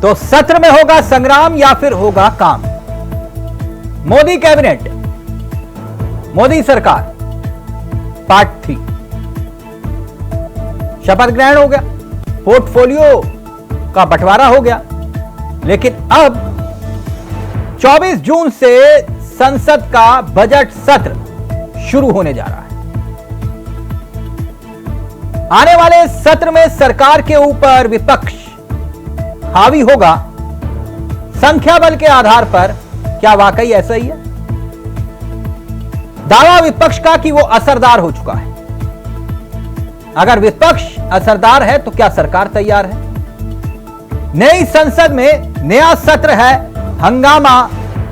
तो सत्र में होगा संग्राम या फिर होगा काम? मोदी कैबिनेट, मोदी सरकार, पार्ट 3। शपथ ग्रहण हो गया, पोर्टफोलियो का बंटवारा हो गया, लेकिन अब 24 जून से संसद का बजट सत्र शुरू होने जा रहा है। आने वाले सत्र में सरकार के ऊपर विपक्ष हावी होगा संख्या बल के आधार पर। क्या वाकई ऐसा ही है? दावा विपक्ष का कि वो असरदार हो चुका है। अगर विपक्ष असरदार है तो क्या सरकार तैयार है? नई संसद में नया सत्र है, हंगामा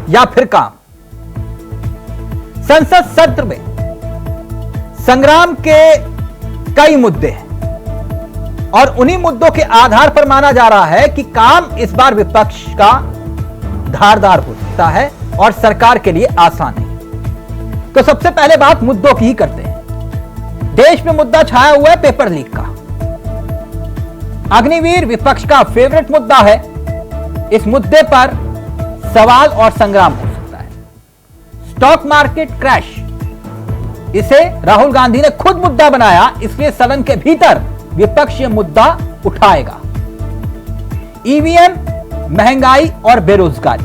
या फिर काम? संसद सत्र में संग्राम के कई मुद्दे हैं और उन्हीं मुद्दों के आधार पर माना जा रहा है कि काम इस बार विपक्ष का धारदार हो सकता है और सरकार के लिए आसान है। तो सबसे पहले बात मुद्दों की ही करते हैं। देश में मुद्दा छाया हुआ है पेपर लीक का। अग्निवीर विपक्ष का फेवरेट मुद्दा है। इस मुद्दे पर सवाल और संग्राम हो सकता है। स्टॉक मार्केट क्रैश, इसे राहुल गांधी ने खुद मुद्दा बनाया, इसलिए सदन के भीतर विपक्ष यह मुद्दा उठाएगा। ईवीएम, महंगाई और बेरोजगारी,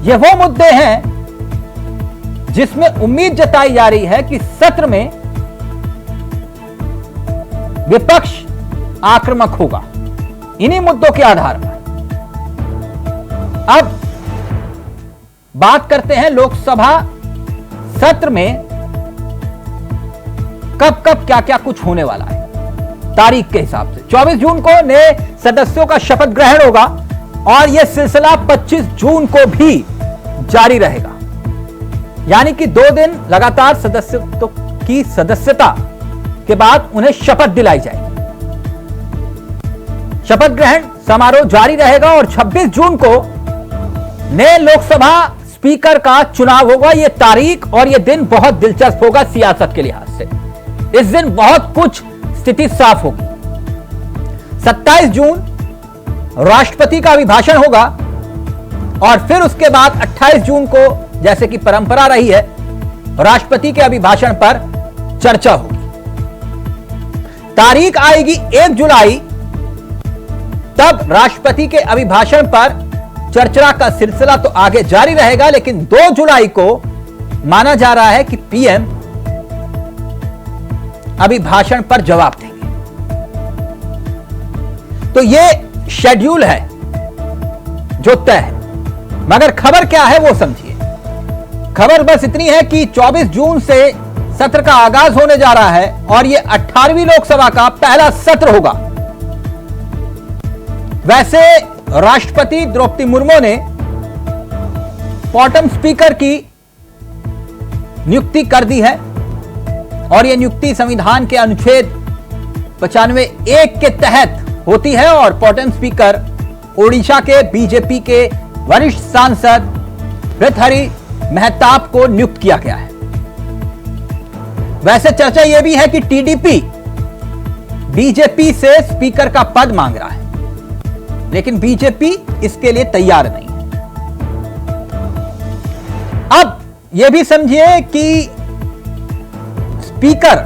ये वो मुद्दे हैं जिसमें उम्मीद जताई जा रही है कि सत्र में विपक्ष आक्रामक होगा इन्हीं मुद्दों के आधार पर। अब बात करते हैं लोकसभा सत्र में कब कब क्या क्या कुछ होने वाला है। तारीख के हिसाब से 24 जून को नए सदस्यों का शपथ ग्रहण होगा और यह सिलसिला 25 जून को भी जारी रहेगा। यानी कि 2 दिन लगातार सदस्यों की सदस्यता के बाद उन्हें शपथ दिलाई जाएगी। शपथ ग्रहण समारोह जारी रहेगा और 26 जून को नए लोकसभा स्पीकर का चुनाव होगा। यह तारीख और यह दिन बहुत दिलचस्प होगा सियासत के लिहाज से। इस दिन बहुत कुछ स्थिति साफ होगी। 27 जून राष्ट्रपति का अभिभाषण होगा और फिर उसके बाद 28 जून को, जैसे कि परंपरा रही है, राष्ट्रपति के अभिभाषण पर चर्चा होगी। तारीख आएगी 1 जुलाई, तब राष्ट्रपति के अभिभाषण पर चर्चा का सिलसिला तो आगे जारी रहेगा, लेकिन 2 जुलाई को माना जा रहा है कि पीएम अभिभाषण पर जवाब देंगे। तो यह शेड्यूल है जो तय है। मगर खबर क्या है वो समझिए। खबर बस इतनी है कि 24 जून से सत्र का आगाज होने जा रहा है और यह 18वीं लोकसभा का पहला सत्र होगा। वैसे राष्ट्रपति द्रौपदी मुर्मू ने प्रोटेम स्पीकर की नियुक्ति कर दी है और यह नियुक्ति संविधान के अनुच्छेद 95(1) के तहत होती है और प्रोटेम स्पीकर ओडिशा के बीजेपी के वरिष्ठ सांसद भृतहरि महताब को नियुक्त किया गया है। वैसे चर्चा यह भी है कि टीडीपी बीजेपी से स्पीकर का पद मांग रहा है, लेकिन बीजेपी इसके लिए तैयार नहीं है। अब यह भी समझिए कि स्पीकर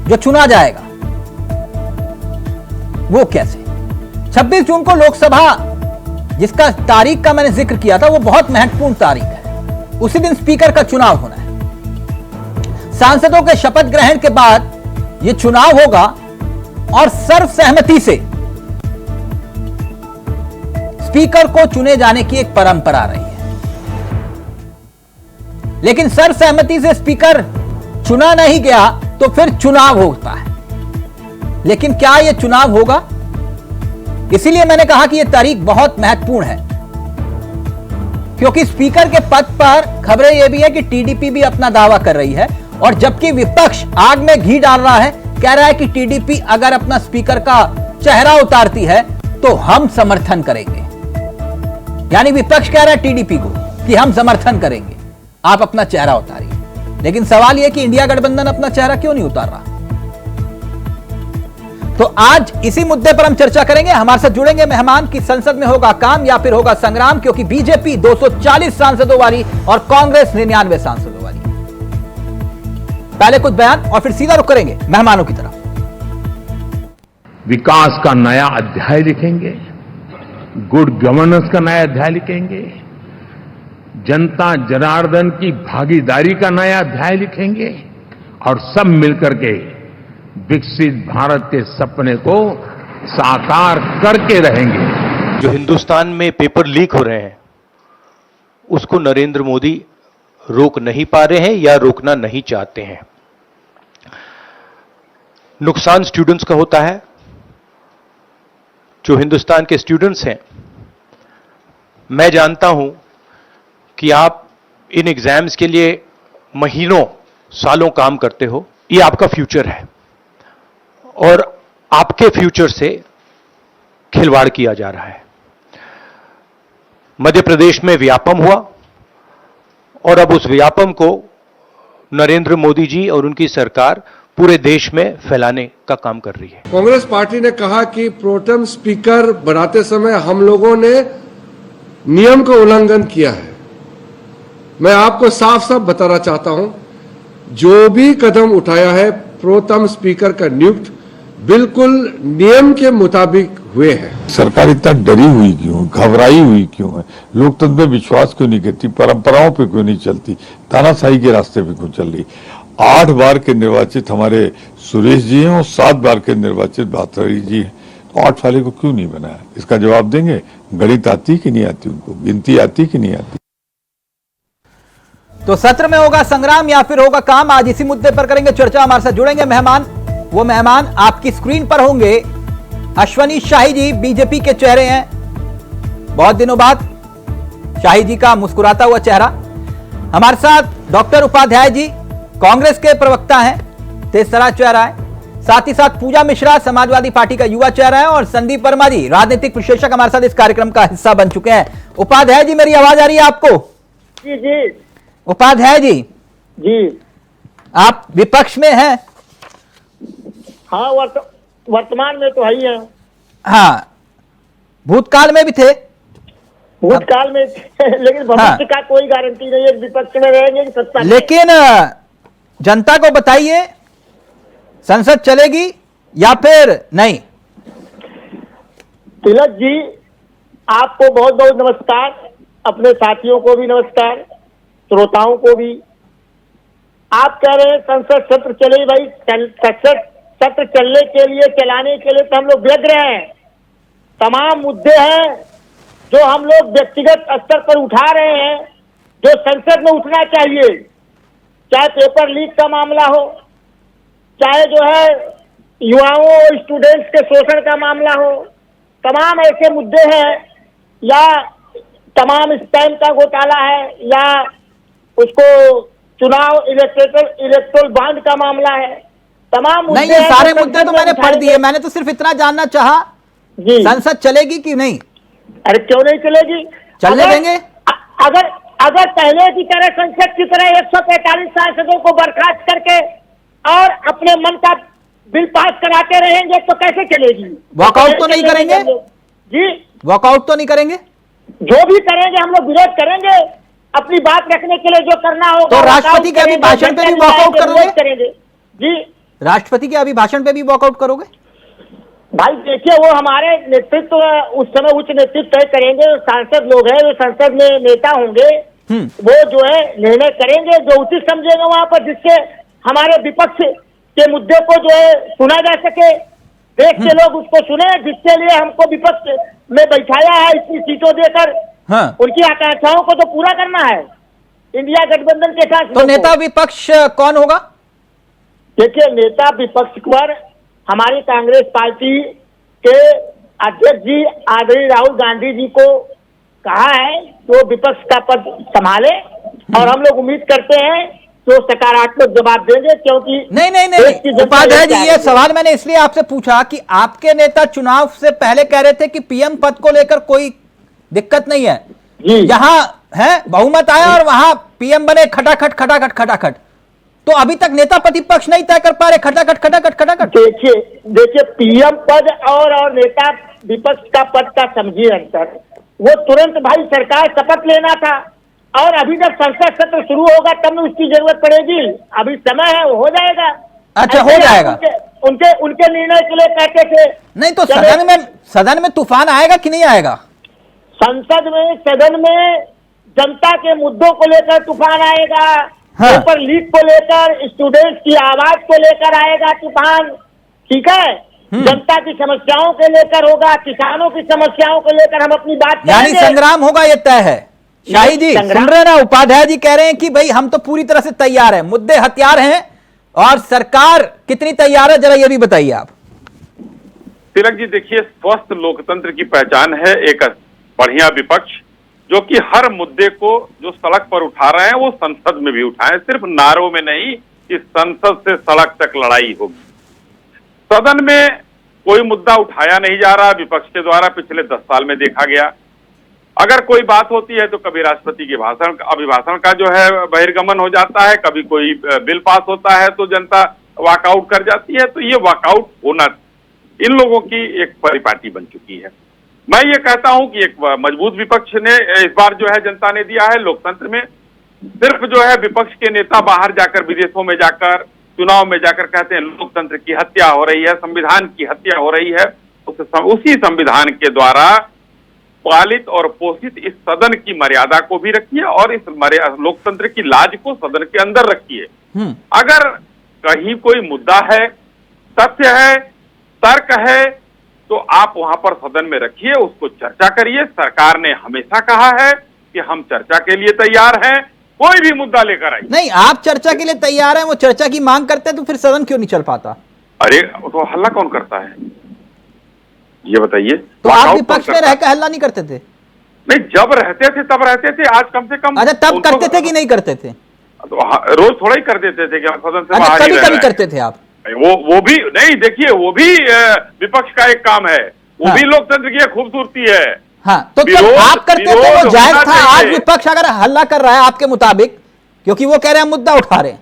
जो चुना जाएगा वो कैसे? 26 जून को लोकसभा, जिसका तारीख का मैंने जिक्र किया था, वो बहुत महत्वपूर्ण तारीख है। उसी दिन स्पीकर का चुनाव होना है। सांसदों के शपथ ग्रहण के बाद यह चुनाव होगा और सर्वसहमति से स्पीकर को चुने जाने की एक परंपरा रही है। लेकिन सर्वसहमति से स्पीकर चुना नहीं गया तो फिर चुनाव होता है। लेकिन क्या यह चुनाव होगा? इसीलिए मैंने कहा कि यह तारीख बहुत महत्वपूर्ण है, क्योंकि स्पीकर के पद पर खबरें यह भी है कि टीडीपी भी अपना दावा कर रही है और जबकि विपक्ष आग में घी डाल रहा है, कह रहा है कि टीडीपी अगर अपना स्पीकर का चेहरा उतारती है तो हम समर्थन करेंगे। यानी विपक्ष कह रहा है टीडीपी को कि हम समर्थन करेंगे, आप अपना चेहरा उतारिए। लेकिन सवाल यह कि इंडिया गठबंधन अपना चेहरा क्यों नहीं उतार रहा? तो आज इसी मुद्दे पर हम चर्चा करेंगे। हमारे साथ जुड़ेंगे मेहमान कि संसद में होगा काम या फिर होगा संग्राम, क्योंकि बीजेपी 240 सांसदों वाली और कांग्रेस 99 सांसदों वाली। पहले कुछ बयान और फिर सीधा रुख करेंगे मेहमानों की तरफ। विकास का नया अध्याय लिखेंगे, गुड गवर्नेंस का नया अध्याय लिखेंगे, जनता जनार्दन की भागीदारी का नया अध्याय लिखेंगे और सब मिलकर के विकसित भारत के सपने को साकार करके रहेंगे। जो हिंदुस्तान में पेपर लीक हो रहे हैं उसको नरेंद्र मोदी रोक नहीं पा रहे हैं या रोकना नहीं चाहते हैं। नुकसान स्टूडेंट्स का होता है। जो हिंदुस्तान के स्टूडेंट्स हैं, मैं जानता हूं कि आप इन एग्जाम्स के लिए महीनों सालों काम करते हो। ये आपका फ्यूचर है और आपके फ्यूचर से खिलवाड़ किया जा रहा है। मध्य प्रदेश में व्यापम हुआ और अब उस व्यापम को नरेंद्र मोदी जी और उनकी सरकार पूरे देश में फैलाने का काम कर रही है। कांग्रेस पार्टी ने कहा कि प्रोटेम स्पीकर बनाते समय हम लोगों ने नियम का उल्लंघन किया है। मैं आपको साफ साफ बताना चाहता हूं, जो भी कदम उठाया है प्रोटेम स्पीकर का नियुक्त बिल्कुल नियम के मुताबिक हुए हैं। सरकार इतना डरी हुई क्यों, घबराई हुई क्यों है? लोकतंत्र में विश्वास क्यों नहीं करती? परंपराओं पे क्यों नहीं चलती? तानाशाही के रास्ते पे क्यों चल रही? 8 बार के निर्वाचित हमारे सुरेश जी हैं और 7 बार के निर्वाचित भातरी जी हैं, तो 8 वाले को क्यों नहीं बनाया? इसका जवाब देंगे। गणित आती कि नहीं आती उनको? गिनती आती कि नहीं आती? तो सत्र में होगा संग्राम या फिर होगा काम, आज इसी मुद्दे पर करेंगे चर्चा। हमारे साथ जुड़ेंगे मेहमान। वो मेहमान आपकी स्क्रीन पर होंगे। अश्वनी शाही जी बीजेपी के चेहरे हैं, बहुत दिनों बाद शाही जी का मुस्कुराता हुआ चेहरा। हमारे साथ डॉक्टर उपाध्याय जी कांग्रेस के प्रवक्ता हैं, तेज तरह चेहरा है। साथ ही साथ पूजा मिश्रा समाजवादी पार्टी का युवा चेहरा है और संदीप वर्मा जी राजनीतिक विश्लेषक हमारे साथ इस कार्यक्रम का हिस्सा बन चुके हैं। उपाध्याय जी, मेरी आवाज आ रही है आपको? जी जी। उपाध्याय जी जी, आप विपक्ष में हैं? हाँ, वर्तमान में तो है ही है। हाँ, भूतकाल में भी थे? भूतकाल में लेकिन भविष्य का कोई गारंटी नहीं है, विपक्ष में रहेंगे कि सत्ता में। लेकिन जनता को बताइए, संसद चलेगी या फिर नहीं? तिलक जी, आपको बहुत बहुत नमस्कार, अपने साथियों को भी नमस्कार, श्रोताओं को भी। आप कह रहे हैं संसद सत्र चले, भाई संसद सत्र चलने के लिए, चलाने के लिए तो हम लोग व्यग्र हैं। तमाम मुद्दे हैं जो हम लोग व्यक्तिगत स्तर पर उठा रहे हैं, जो संसद में उठना चाहिए। चाहे पेपर लीक का मामला हो, चाहे जो है युवाओं और स्टूडेंट्स के शोषण का मामला हो, तमाम ऐसे मुद्दे हैं, या तमाम स्पैम का घोटाला है, या उसको चुनाव इलेक्टोरल बॉन्ड का मामला है। तमाम मुद्दे नहीं, ये सारे मुद्दे तो मैंने पढ़ दिए। मैंने तो सिर्फ इतना जानना चाहा, जी, संसद चलेगी कि नहीं? अरे क्यों नहीं चलेगी? चलने देंगे? अगर पहले की तरह संसद की तरह 145 सांसदों को बर्खास्त करके और अपने मन का बिल पास कराते रहेंगे तो कैसे चलेगी? वॉकआउट तो नहीं करेंगे? जी, वॉकआउट तो नहीं करेंगे? जो भी करेंगे हम लोग विरोध करेंगे, अपनी बात रखने के लिए जो करना होगा। तो राष्ट्रपति के अभिभाषण पे भी वॉकआउट करेंगे? जी, राष्ट्रपति के अभिभाषण पे भी वॉकआउट करोगे? भाई देखिए, वो हमारे नेतृत्व उस समय उच्च नेतृत्व तय करेंगे। सांसद लोग हैं, जो संसद में नेता होंगे, वो जो है निर्णय करेंगे जो उचित समझेगा वहां पर, जिससे हमारे विपक्ष के मुद्दे को जो है सुना जा सके, देश के लोग उसको सुने, जिसके लिए हमको विपक्ष में बैठाया है इतनी सीटों देकर। हाँ। उनकी आकांक्षाओं को तो पूरा करना है इंडिया गठबंधन के साथ। तो नेता विपक्ष कौन होगा? देखिए, नेता विपक्ष पर हमारी कांग्रेस पार्टी के अध्यक्ष जी आदरणीय राहुल गांधी जी को कहा है तो विपक्ष का पद संभाले, और हम लोग उम्मीद करते हैं तो सकारात्मक जवाब देंगे, क्योंकि नहीं उपाध्याय जी, ये सवाल मैंने इसलिए आपसे पूछा कि आपके नेता चुनाव से पहले कह रहे थे कि पीएम पद को लेकर कोई दिक्कत नहीं है, यहाँ है बहुमत आया और वहां पीएम बने, खटाखट खटाखट खटाखट। तो अभी तक नेता प्रतिपक्ष नहीं तय कर पा रहे, खटाखट। देखिए पीएम पद और नेता विपक्ष का पद का समझिए अंतर। वो तुरंत भाई सरकार शपथ लेना था, और अभी जब संसद सत्र शुरू होगा तब में उसकी जरूरत पड़ेगी। अभी समय है, वो हो जाएगा। अच्छा, हो जाएगा। उनके निर्णय के लिए कहते थे। नहीं तो सदन में तूफान आएगा कि नहीं आएगा? सदन में जनता के मुद्दों को लेकर तूफान आएगा। हाँ। पेपर लीक को लेकर, स्टूडेंट्स की आवाज को लेकर आएगा तूफान। ठीक है, जनता की समस्याओं के लेकर होगा, किसानों की समस्याओं को लेकर हम अपनी बात यानी करेंगे। संग्राम होगा, ये तय है। शाही जी सुन रहे ना, उपाध्याय जी कह रहे हैं कि भाई हम तो पूरी तरह से तैयार हैं, मुद्दे हथियार हैं, और सरकार कितनी तैयार है, जरा ये भी बताइए आप। तिलक जी देखिए, स्वस्थ लोकतंत्र की पहचान है एक बढ़िया विपक्ष, जो कि हर मुद्दे को जो सड़क पर उठा रहे हैं वो संसद में भी उठाएं, सिर्फ नारों में नहीं कि संसद से सड़क तक लड़ाई होगी। सदन में कोई मुद्दा उठाया नहीं जा रहा विपक्ष के द्वारा, पिछले 10 साल में देखा गया। अगर कोई बात होती है तो कभी राष्ट्रपति के अभिभाषण का जो है बहिर्गमन हो जाता है, कभी कोई बिल पास होता है तो जनता वॉकआउट कर जाती है। तो ये वॉकआउट होना इन लोगों की एक परिपाटी बन चुकी है। मैं ये कहता हूं कि एक मजबूत विपक्ष ने इस बार जो है जनता ने दिया है लोकतंत्र में। सिर्फ जो है विपक्ष के नेता बाहर जाकर, विदेशों में जाकर, चुनाव में जाकर कहते हैं लोकतंत्र की हत्या हो रही है, संविधान की हत्या हो रही है। उसी संविधान के द्वारा पालित और पोषित इस सदन की मर्यादा को भी रखिए, और इस लोकतंत्र की लाज को सदन के अंदर रखिए। अगर कहीं कोई मुद्दा है, तथ्य है, तर्क है, तो आप वहां पर सदन में रखिए, उसको चर्चा करिए। सरकार ने हमेशा कहा है कि हम चर्चा के लिए तैयार हैं, कोई भी मुद्दा लेकर आइए। नहीं, आप चर्चा के लिए तैयार हैं, वो चर्चा की मांग करते हैं, तो फिर सदन क्यों नहीं चल पाता? अरे तो हल्ला कौन करता है ये बताइए? तो आप विपक्ष में रहकर हल्ला नहीं करते थे? नहीं, जब रहते थे तब रहते थे, आज कम से कम। अच्छा, तब करते थे कि नहीं करते थे? तो रोज थोड़ा ही कर देते थे कि सदन से अच्छा, बाहर ही कभी रह कभी रहे हैं। करते थे आप? वो भी नहीं, देखिए वो भी विपक्ष का एक काम है, वो हाँ। भी लोकतंत्र की एक खूबसूरती है। हाँ, तो जब आप करते थे वो जायज था। आज विपक्ष अगर हल्ला कर रहा है आपके मुताबिक, क्योंकि वो कह रहे हैं मुद्दा उठा रहे हैं,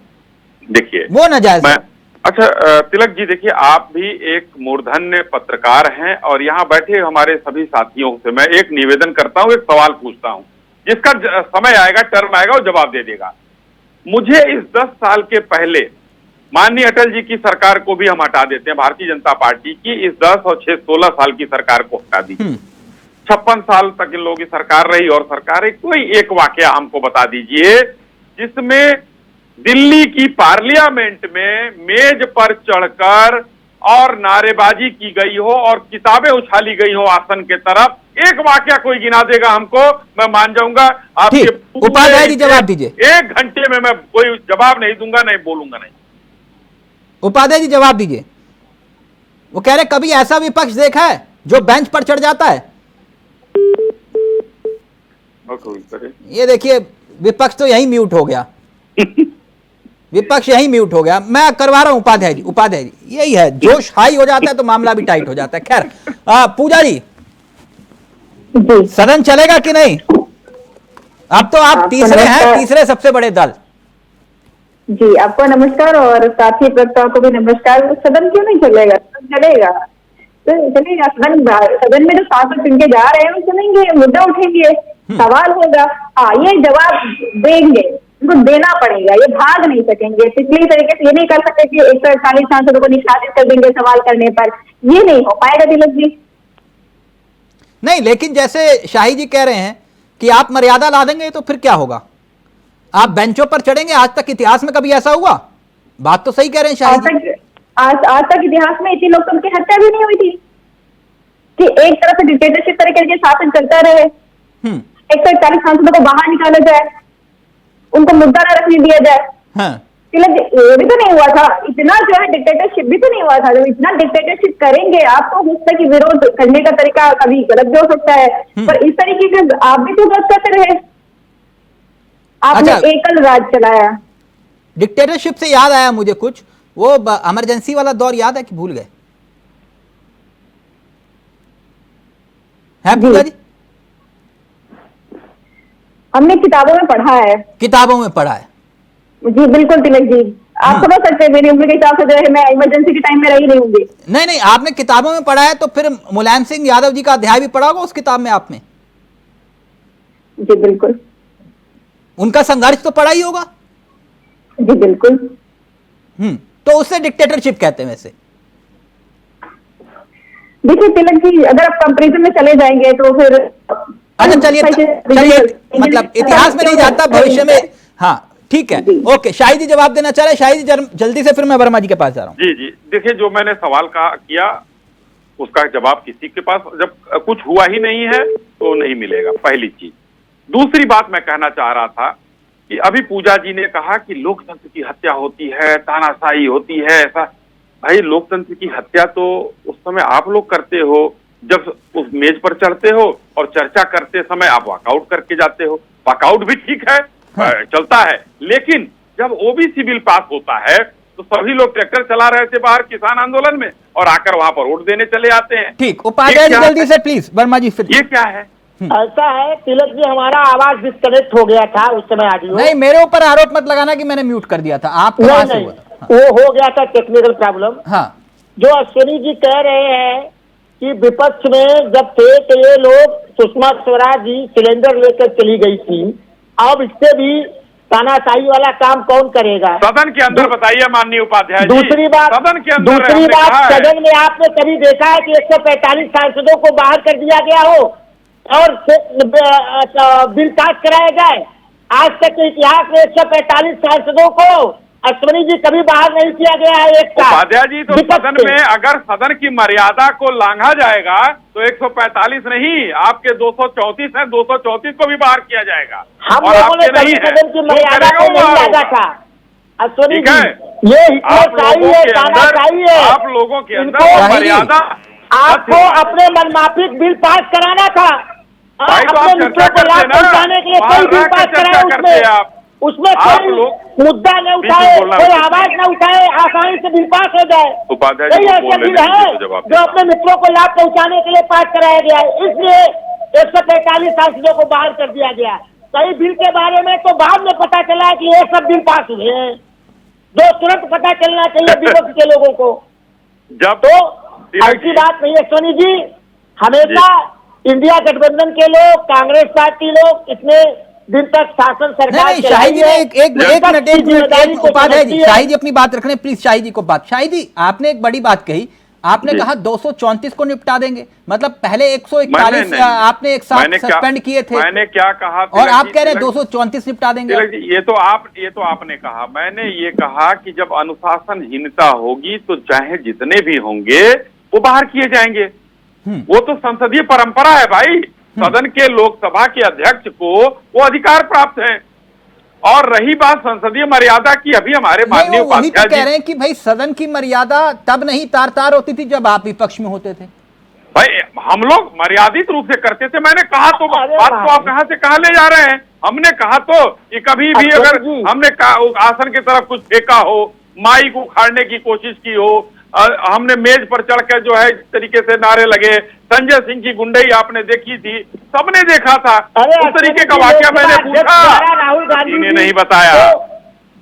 देखिए वो नाजायज है। अच्छा तिलक जी देखिए, आप भी एक मूर्धन्य पत्रकार हैं, और यहाँ बैठे हमारे सभी साथियों से मैं एक निवेदन करता हूँ, एक सवाल पूछता हूँ, जिसका समय आएगा, टर्म आएगा, वो जवाब दे देगा। मुझे इस 10 साल के पहले माननीय अटल जी की सरकार को भी हम हटा देते हैं, भारतीय जनता पार्टी की इस 10 और 16 साल की सरकार को हटा दी। 56 साल तक इन लोगों की सरकार रही, और सरकार कोई एक वाकया हमको बता दीजिए जिसमें दिल्ली की पार्लियामेंट में मेज पर चढ़कर और नारेबाजी की गई हो और किताबें उछाली गई हो आसन के तरफ। एक वाकया कोई गिना देगा हमको, मैं मान जाऊंगा। आपके उपाध्याय जी जवाब दीजिए। 1 घंटे में मैं कोई जवाब नहीं दूंगा, नहीं बोलूंगा नहीं। उपाध्याय जी जवाब दीजिए। वो कह रहे कभी ऐसा विपक्ष देखा है जो बेंच पर चढ़ जाता है? ये देखिए, विपक्ष तो यही म्यूट हो गया। विपक्ष यही म्यूट हो गया। मैं करवा रहा हूं उपाध्याय जी, यही है, जोश हाई हो जाता है तो मामला भी टाइट हो जाता है। खैर, पूजा जी, सदन चलेगा कि नहीं? अब तो आप तीसरे हैं, तीसरे सबसे बड़े दल। जी, आपको नमस्कार, और साथी प्रवक्ताओं को भी नमस्कार। सदन क्यों नहीं चलेगा? चलेगा, तो चलेगा। सदन में जो सांसद चुन के जा रहे हैं वो चलेंगे, मुद्दा उठेंगे, सवाल होगा। हाँ, ये जवाब देंगे, उनको देना पड़ेगा, ये भाग नहीं सकेंगे। पिछले तरीके से ये नहीं कर सकते कि 148 सांसदों को निष्कासित कर देंगे सवाल करने पर, ये नहीं हो पाएगा तिलक जी। नहीं, लेकिन जैसे शाही जी कह रहे हैं कि आप मर्यादा ला देंगे तो फिर क्या होगा? आप बेंचों पर चढ़ेंगे? आज तक इतिहास में कभी ऐसा हुआ? बात तो सही कह रहे हैं शाही जी। आज तक इतिहास में इतनी लोकतंत्र की हत्या भी नहीं हुई थी कि एक तरफ से डिक्टेटरशिप तरीके के शासन चलता रहे, 140 सांसदों को बाहर निकाला जाए, उनको मुद्दा न रखने दिया जाए। हाँ। ये भी तो नहीं हुआ था। इतना जो है डिक्टेटरशिप भी तो नहीं हुआ था। जब इतना डिक्टेटरशिप करेंगे, आपको हो सकता है कि विरोध करने का तरीका कभी गलत भी हो सकता है, पर इस तरीके से आप भी तो गलत करते रहे। आपने एकल राज चलाया। डिक्टेटरशिप से याद आया मुझे कुछ, वो इमरजेंसी वाला दौर याद है कि भूल गए? है पूजा जी? हमने किताबों में पढ़ा है। किताबों में पढ़ा है? जी बिल्कुल तिलक जी। आप समझ सकते हैं मेरी उम्र के हिसाब से जो है मैं इमरजेंसी के टाइम में रही नहीं होंगी। नहीं नहीं, आपने किताबों में पढ़ा है तो फिर मुलायम सिंह यादव जी का अध्याय भी पढ़ा होगा उस किताब में आपने। जी बिल्कुल। उनका संघर्ष तो पढ़ा ही होगा। जी बिल्कुल। तो उससे डिक्टेटरशिप कहते हैं वैसे। देखिए तिलक जी, अगर आप कंपैरिजन में चले जाएंगे तो फिर अच्छा चलिए मतलब इतिहास में नहीं जाता, भविष्य में। हाँ ठीक है, ओके। शाही जी जवाब देना चाह रहे हैं। शाही जी जल्दी से, फिर मैं वर्मा जी के पास जा रहा हूँ। जी जी, देखिए जो मैंने सवाल किया उसका जवाब किसी के पास जब कुछ हुआ ही नहीं है तो नहीं मिलेगा, पहली चीज। दूसरी बात मैं कहना चाह रहा था कि अभी पूजा जी ने कहा कि लोकतंत्र की हत्या होती है, तानाशाही होती है, ऐसा। भाई लोकतंत्र की हत्या तो उस समय आप लोग करते हो जब उस मेज पर चढ़ते हो और चर्चा करते समय आप वॉकआउट करके जाते हो। वॉकआउट भी ठीक है, चलता है, लेकिन जब ओबीसी बिल पास होता है तो सभी लोग ट्रैक्टर चला रहे थे बाहर किसान आंदोलन में और आकर वहां पर वोट देने चले आते हैं। ठीक, उपाध्याय जी जल्दी से प्लीज। वर्मा जी फिर। ये क्या है? ऐसा है तिलक जी, हमारा आवाज डिस्कनेक्ट हो गया था उस समय ऑडियो। नहीं, मेरे ऊपर आरोप मत लगाना कि मैंने म्यूट कर दिया था आपको। नहीं, वो हो गया था टेक्निकल प्रॉब्लम। हाँ, जो अश्विनी जी कह रहे हैं कि विपक्ष में जब थे तो ये लोग, सुषमा स्वराज जी सिलेंडर लेकर चली गई थी, अब इससे भी तानाशाही वाला काम कौन करेगा? सदन के अंदर बताइए माननीय उपाध्याय जी। दूसरी बात, सदन के अंदर दूसरी बात, सदन में आपने कभी देखा है कि 145 सांसदों को बाहर कर दिया गया हो और बिल पास कराया जाए? आज तक के इतिहास में 145 सांसदों को अश्विनी जी कभी बाहर नहीं किया गया है एक साथ। उपाध्याय जी, तो सदन में अगर सदन की मर्यादा को लांघा जाएगा तो 145 नहीं, आपके 234 है, 234 को भी बाहर किया जाएगा। हम लोगों ने कभी सदन की मर्यादा को नहीं लांघा था अश्विनी जी। ये हिटलरशाही है, तानाशाही है। आप लोगों के अंदर मर्यादा, आपको अपने मनमाफिक बिल पास कराना था, अपने मित्रों को लाभ पहुंचाने के लिए कोई बिल पास कराया उसमें कोई मुद्दा न उठाए, कोई आवाज न उठाए, आसानी से बिल पास हो जाए। यही ऐसा बिल है जो अपने मित्रों को लाभ पहुंचाने के लिए पास कराया गया है, इसलिए 145 सांसदों को बाहर कर दिया गया। कई बिल के बारे में तो बाद में पता चला कि ये सब बिल पास हुए हैं, जो तुरंत पता चलना चाहिए विपक्ष के लोगों को। जब तो ऐसी बात नहीं है सोनी जी, हमेशा इंडिया गठबंधन के लोग, कांग्रेस पार्टी लोग इतने दिन तक शासन सरकार शाही जी ने एक मिनट उपाध्याय जी, शाही जी अपनी बात रख रहे हैं, प्लीज शाही जी को बात। शाही जी, आपने एक बड़ी बात कही, आपने कहा 234 को निपटा देंगे, मतलब पहले 141 आपने एक साथ सस्पेंड किए थे। मैंने क्या कहा और आप कह रहे हैं 234 निपटा देंगे। ये तो आपने कहा। मैंने ये कहा कि जब अनुशासनहीनता होगी तो चाहे जितने भी होंगे वो बाहर किए जाएंगे। वो तो संसदीय परंपरा है भाई। सदन के लोकसभा के अध्यक्ष को वो अधिकार प्राप्त है। और रही बात संसदीय मर्यादा की, अभी हमारे माननीय उपाध्याय जी कह रहे हैं कि भाई सदन की मर्यादा तब नहीं तार होती थी जब आप विपक्ष में होते थे। भाई हम लोग मर्यादित रूप से करते थे। मैंने कहा तो बात को आप कहां से कहां ले जा रहे हैं? हमने कहा तो कि कभी भी अगर हमने आसन की तरफ कुछ फेंका हो, माइक उखाड़ने की कोशिश की हो, हमने मेज पर चढ़कर जो है इस तरीके से नारे लगे, संजय सिंह की गुंडई आपने देखी थी, सबने देखा था। उस तरीके का वाकया मैंने पूछा, किसी ने नहीं बताया,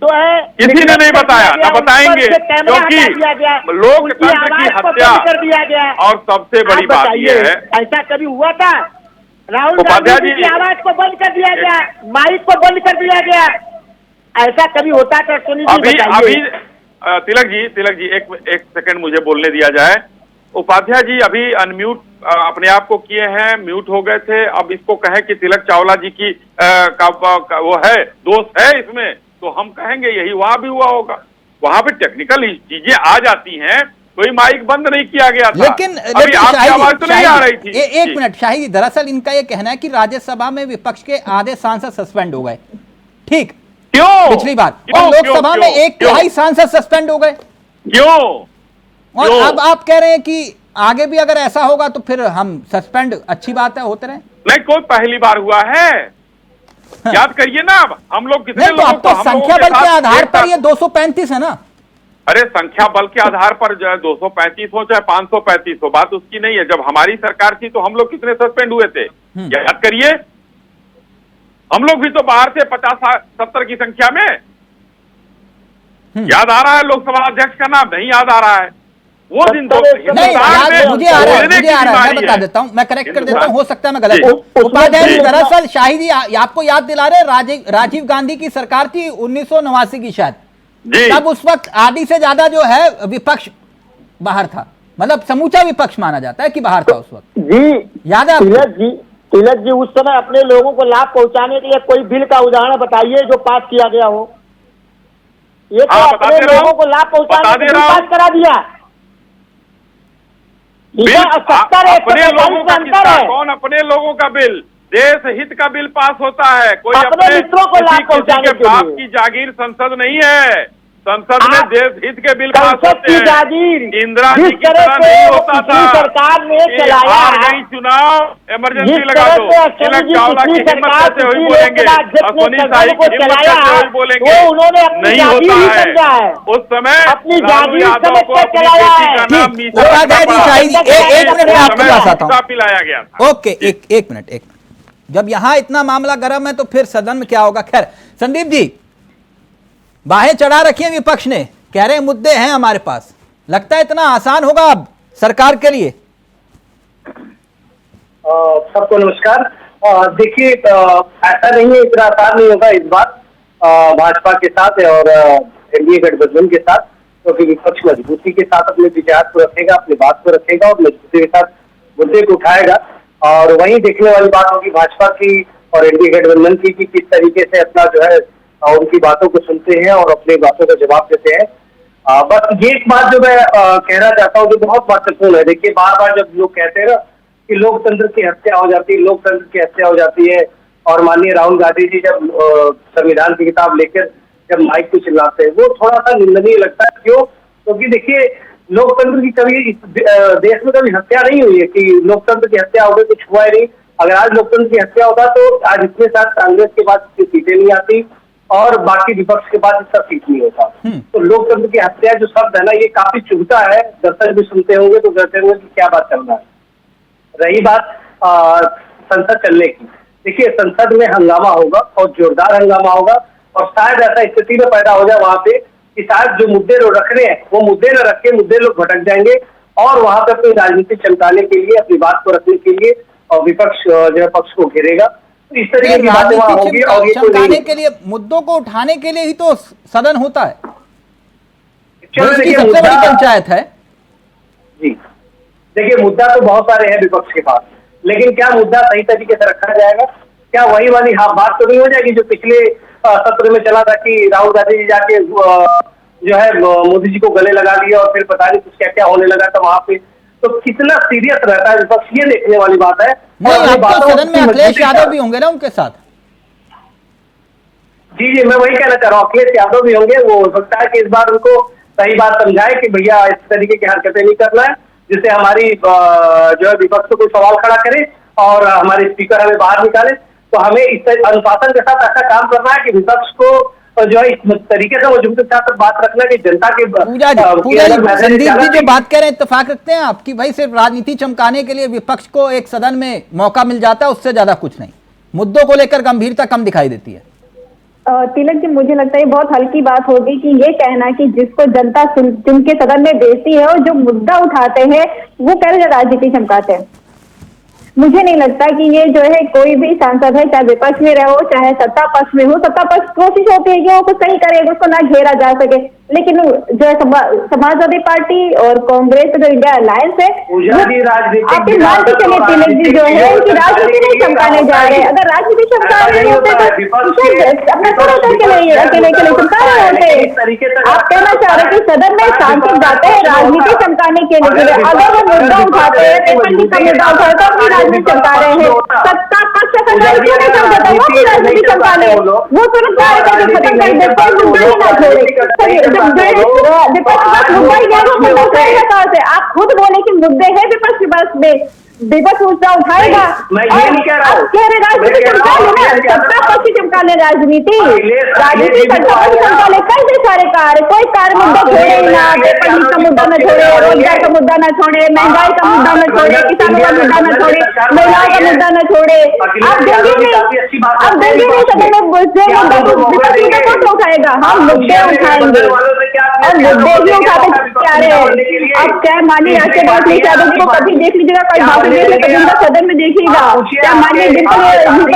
किसी ने नहीं बताया, न बताएंगे, क्योंकि लोकतंत्र की हत्या और सबसे बड़ी बात यह है। ऐसा कभी हुआ था? राहुल गांधी की आवाज को बंद कर दिया गया, माइक को बंद कर दिया गया, ऐसा कभी होता था? अभी तिलक जी एक सेकंड मुझे बोलने दिया जाए। उपाध्याय जी अभी अनम्यूट अपने आप को किए हैं, म्यूट हो गए थे। अब इसको कहें कि तिलक चावला जी की वो है, दोस्त है इसमें, तो हम कहेंगे यही वहां भी हुआ होगा। वहां पे टेक्निकल चीजें आ जाती हैं, कोई माइक बंद नहीं किया गया था। लेकिन अभी आपकी आवाज तो नहीं आ रही थी। एक मिनट शाही जी, दरअसल इनका ये कहना है कि राज्यसभा में विपक्ष के आधे सांसद सस्पेंड हो गए, ठीक? क्यों? पिछली बार और लोकसभा में 1/3 सांसद सस्पेंड हो गए। क्यों? और अब आप कह रहे हैं कि आगे भी अगर ऐसा होगा तो फिर हम सस्पेंड, अच्छी बात है, होते रहे। नहीं, कोई पहली बार हुआ है? याद करिए ना, अब हम लोग कितने लोगों को, तो संख्या बल के आधार पर ये 235 है ना। अरे संख्या बल के आधार पर जो है 235 हो चाहे 535 हो, बात उसकी नहीं है। जब हमारी सरकार थी तो हम लोग कितने सस्पेंड हुए थे, याद करिए। हम लोग भी तो बाहर थे 50-70 की संख्या में। याद आ रहा है लोकसभा अध्यक्ष का नाम? नहीं याद आ रहा है। वो दिन तो नहीं याद मुझे आ रहा है, मैं बता देता हूँ, मैं करेक्ट कर देता हूँ, हो सकता है मैं गलत। उपाध्याय जी, दरअसल शाहिद जी आपको याद दिला रहे, राजीव गांधी की सरकार थी 1989 की शायद, तब उस वक्त आधी से ज्यादा जो है विपक्ष बाहर था, मतलब समूचा विपक्ष माना जाता है कि बाहर था उस वक्त। जी याद है तिलक जी उस समय अपने लोगों को लाभ पहुंचाने के लिए कोई बिल का उदाहरण बताइए जो पास किया गया हो। ये तो अपने लोगों को लाभ पहुंचाने के लिए पास करा दिया। अपने लोगों का किसका, कौन अपने लोगों का बिल? देश हित का बिल पास होता है, कोई अपने मित्रों को लाभ पहुंचाने के बाप की जागीर संसद नहीं है। संसद में देश हित के बिल पास होते हैं। जागीर इंदिरा जी की तरह नहीं होता था। सरकार ने चलाया नहीं चुनाव इमरजेंसी लगा दो, तिलक चावला की हिम्मत कैसे हुई बोलेंगे, अश्विनी शाही की हिम्मत कैसे हुई बोलेंगे, उन्होंने नहीं होता है। उस समय अपनी लालू यादव को अपनी बेटी का नाम मीसा पिलाया गया था। ओके, एक मिनट। जब यहां इतना मामला गर्म है तो फिर सदन में क्या होगा? खैर, संदीप जी बाहें चढ़ा रखी है विपक्ष ने, कह रहे मुद्दे हैं हमारे पास, लगता है इतना आसान होगा अब सरकार के लिए? सबको नमस्कार। देखिए ऐसा नहीं है, इतना आसान नहीं होगा इस बार भाजपा के साथ और एनडीए गठबंधन के साथ, क्योंकि विपक्ष मजबूती के साथ अपने विचार को रखेगा, अपनी बात को रखेगा और मजबूती के साथ मुद्दे को उठाएगा। और वहीं देखने वाली बात होगी भाजपा की और एनडीए गठबंधन की कि किस तरीके से अपना जो है उनकी बातों को सुनते हैं और अपनी बातों का जवाब देते हैं। बस ये एक बात जो मैं कहना चाहता हूँ जो बहुत महत्वपूर्ण है। देखिए बार बार जब लोग कहते हैं ना कि लोकतंत्र की हत्या हो जाती है, लोकतंत्र की हत्या हो जाती है, और माननीय राहुल गांधी जी जब संविधान की किताब लेकर जब माइक पे चिल्लाते हैं, वो थोड़ा सा निंदनीय लगता है। क्यों? क्योंकि देखिए लोकतंत्र की कभी देश में कभी हत्या नहीं हुई है कि लोकतंत्र की हत्या हो गई, कुछ हुआ ही नहीं। अगर आज लोकतंत्र की हत्या होता तो आज इतने साथ कांग्रेस के बाद सीटें नहीं आती और बाकी विपक्ष के बाद इसका सीट नहीं होता। तो लोकतंत्र की हत्या जो शब्द है ना, ये काफी चुभता है। दर्शक भी सुनते होंगे तो कहते होंगे कि क्या बात चल रहा है। रही बात संसद चलने की, देखिए संसद में हंगामा होगा और जोरदार हंगामा होगा, और शायद ऐसा स्थिति में पैदा हो जाए वहां पे कि शायद जो मुद्दे लोग रख रहे हैं वो मुद्दे न रख के मुद्दे लोग भटक जाएंगे और वहां पे अपनी राजनीति चमकाने के लिए, अपनी बात को रखने के लिए और विपक्ष जो है पक्ष को घेरेगा। इस तरीके की बातें वहां होगी और ये चमकाने के लिए, मुद्दों को उठाने के लिए ही तो सदन होता है, सबसे बड़ी पंचायत है। जी देखिए मुद्दा तो बहुत सारे हैं विपक्ष के पास, लेकिन क्या मुद्दा सही तरीके से रखा जाएगा? क्या वही वाली बात तो नहीं हो जाएगी जो पिछले सत्र में चला था कि राहुल गांधी जी जाके जो है मोदी जी को गले लगा दिया और फिर पता नहीं कुछ क्या क्या होने लगा था वहां पे? तो कितना सीरियस रहता है विपक्ष, ये देखने वाली बात है। सदन में अखिलेश यादव भी होंगे ना उनके साथ? जी मैं वही कहना चाह रहा हूँ, अखिलेश यादव भी होंगे। वो हो सकता है कि इस बार उनको सही बात समझाए कि भैया इस तरीके की हरकतें नहीं करना है, जिससे हमारी जो है विपक्ष को कोई सवाल खड़ा करे और हमारे स्पीकर हमें बाहर निकाले। तो हमें इस अनुशासन के साथ ऐसा काम करना है कि विपक्ष को जो है इस तरीके से मजबूती के साथ बात रखना कि जनता के पूजा जी संदीप जी जो बात कह रहे हैं इत्तेफाक रखते हैं आपकी? भाई सिर्फ राजनीति चमकाने के लिए विपक्ष को एक सदन में मौका मिल जाता है, उससे ज्यादा कुछ नहीं। मुद्दों को लेकर गंभीरता कम दिखाई देती है। तिलक जी मुझे लगता है बहुत हल्की बात होगी कि ये कहना कि जिसको जनता चुन के सदन में भेजती है और जो मुद्दा उठाते हैं वो कह रहे राजनीति चमकाते हैं। मुझे नहीं लगता कि ये जो है कोई भी सांसद है, चाहे विपक्ष में रहो चाहे सत्ता पक्ष में हो, सत्ता पक्ष कोशिश होती है कि वो कुछ सही करेगा, उसको ना घेरा जा सके। लेकिन जो है समाजवादी पार्टी और कांग्रेस जो इंडिया अलायंस है, आप मान के चलिए तिलक जी जो है कि राजनीति नहीं चमकाने जा रहे। अगर राजनीति चमका रहे होते तो अपना थोड़ा अकेले चमका रहे होते। आप कहना चाह रहे कि सदन में सांसद जाते हैं राजनीति चमकाने के लिए, अगर वो मुद्दा उठाते हैं, पेपर लीक का मुद्दा उठाते हैं, अपनी राजनीति चमका रहे हैं। सत्ता पक्ष राजनीति चमका रहे, वो तुरंत खत्म कर देते, मुद्दा ही ना छोड़े। विपक्ष के पास मुद्दा ही नहीं, आप खुद बोले कि मुद्दे हैं विपक्ष के पास में, विपक्ष मुद्दा उठाएगा। मैं ये नहीं कह रहा हूँ। कह रहे राजनीति चमका लेना, सत्ता पक्ष चमका ले, राजनीति सत्ता पक्ष चमका ले, कैसे सारे कार्य, कोई कार्य मुद्दा छोड़े ही ना, पेपर लीक का मुद्दा न छोड़े, रोजगार का मुद्दा न छोड़े, महंगाई का मुद्दा न छोड़े, किसानों का मुद्दा न छोड़े, महिलाओं का मुद्दा न छोड़े। आप देंगे नहीं, आप देंगे नहीं सदन में मुद्दा कौन उठाएगा? हम मुद्दे उठाएंगे और मुद्दे ही उठाते क्या रहे हैं। आप क्या माननीय राष्ट्रीय अध्यक्ष यादव जी को कभी देख लीजिएगा, कोई भाषण देख लीजिएगा, सदन में देखिएगा, क्या माननीय डिम्पल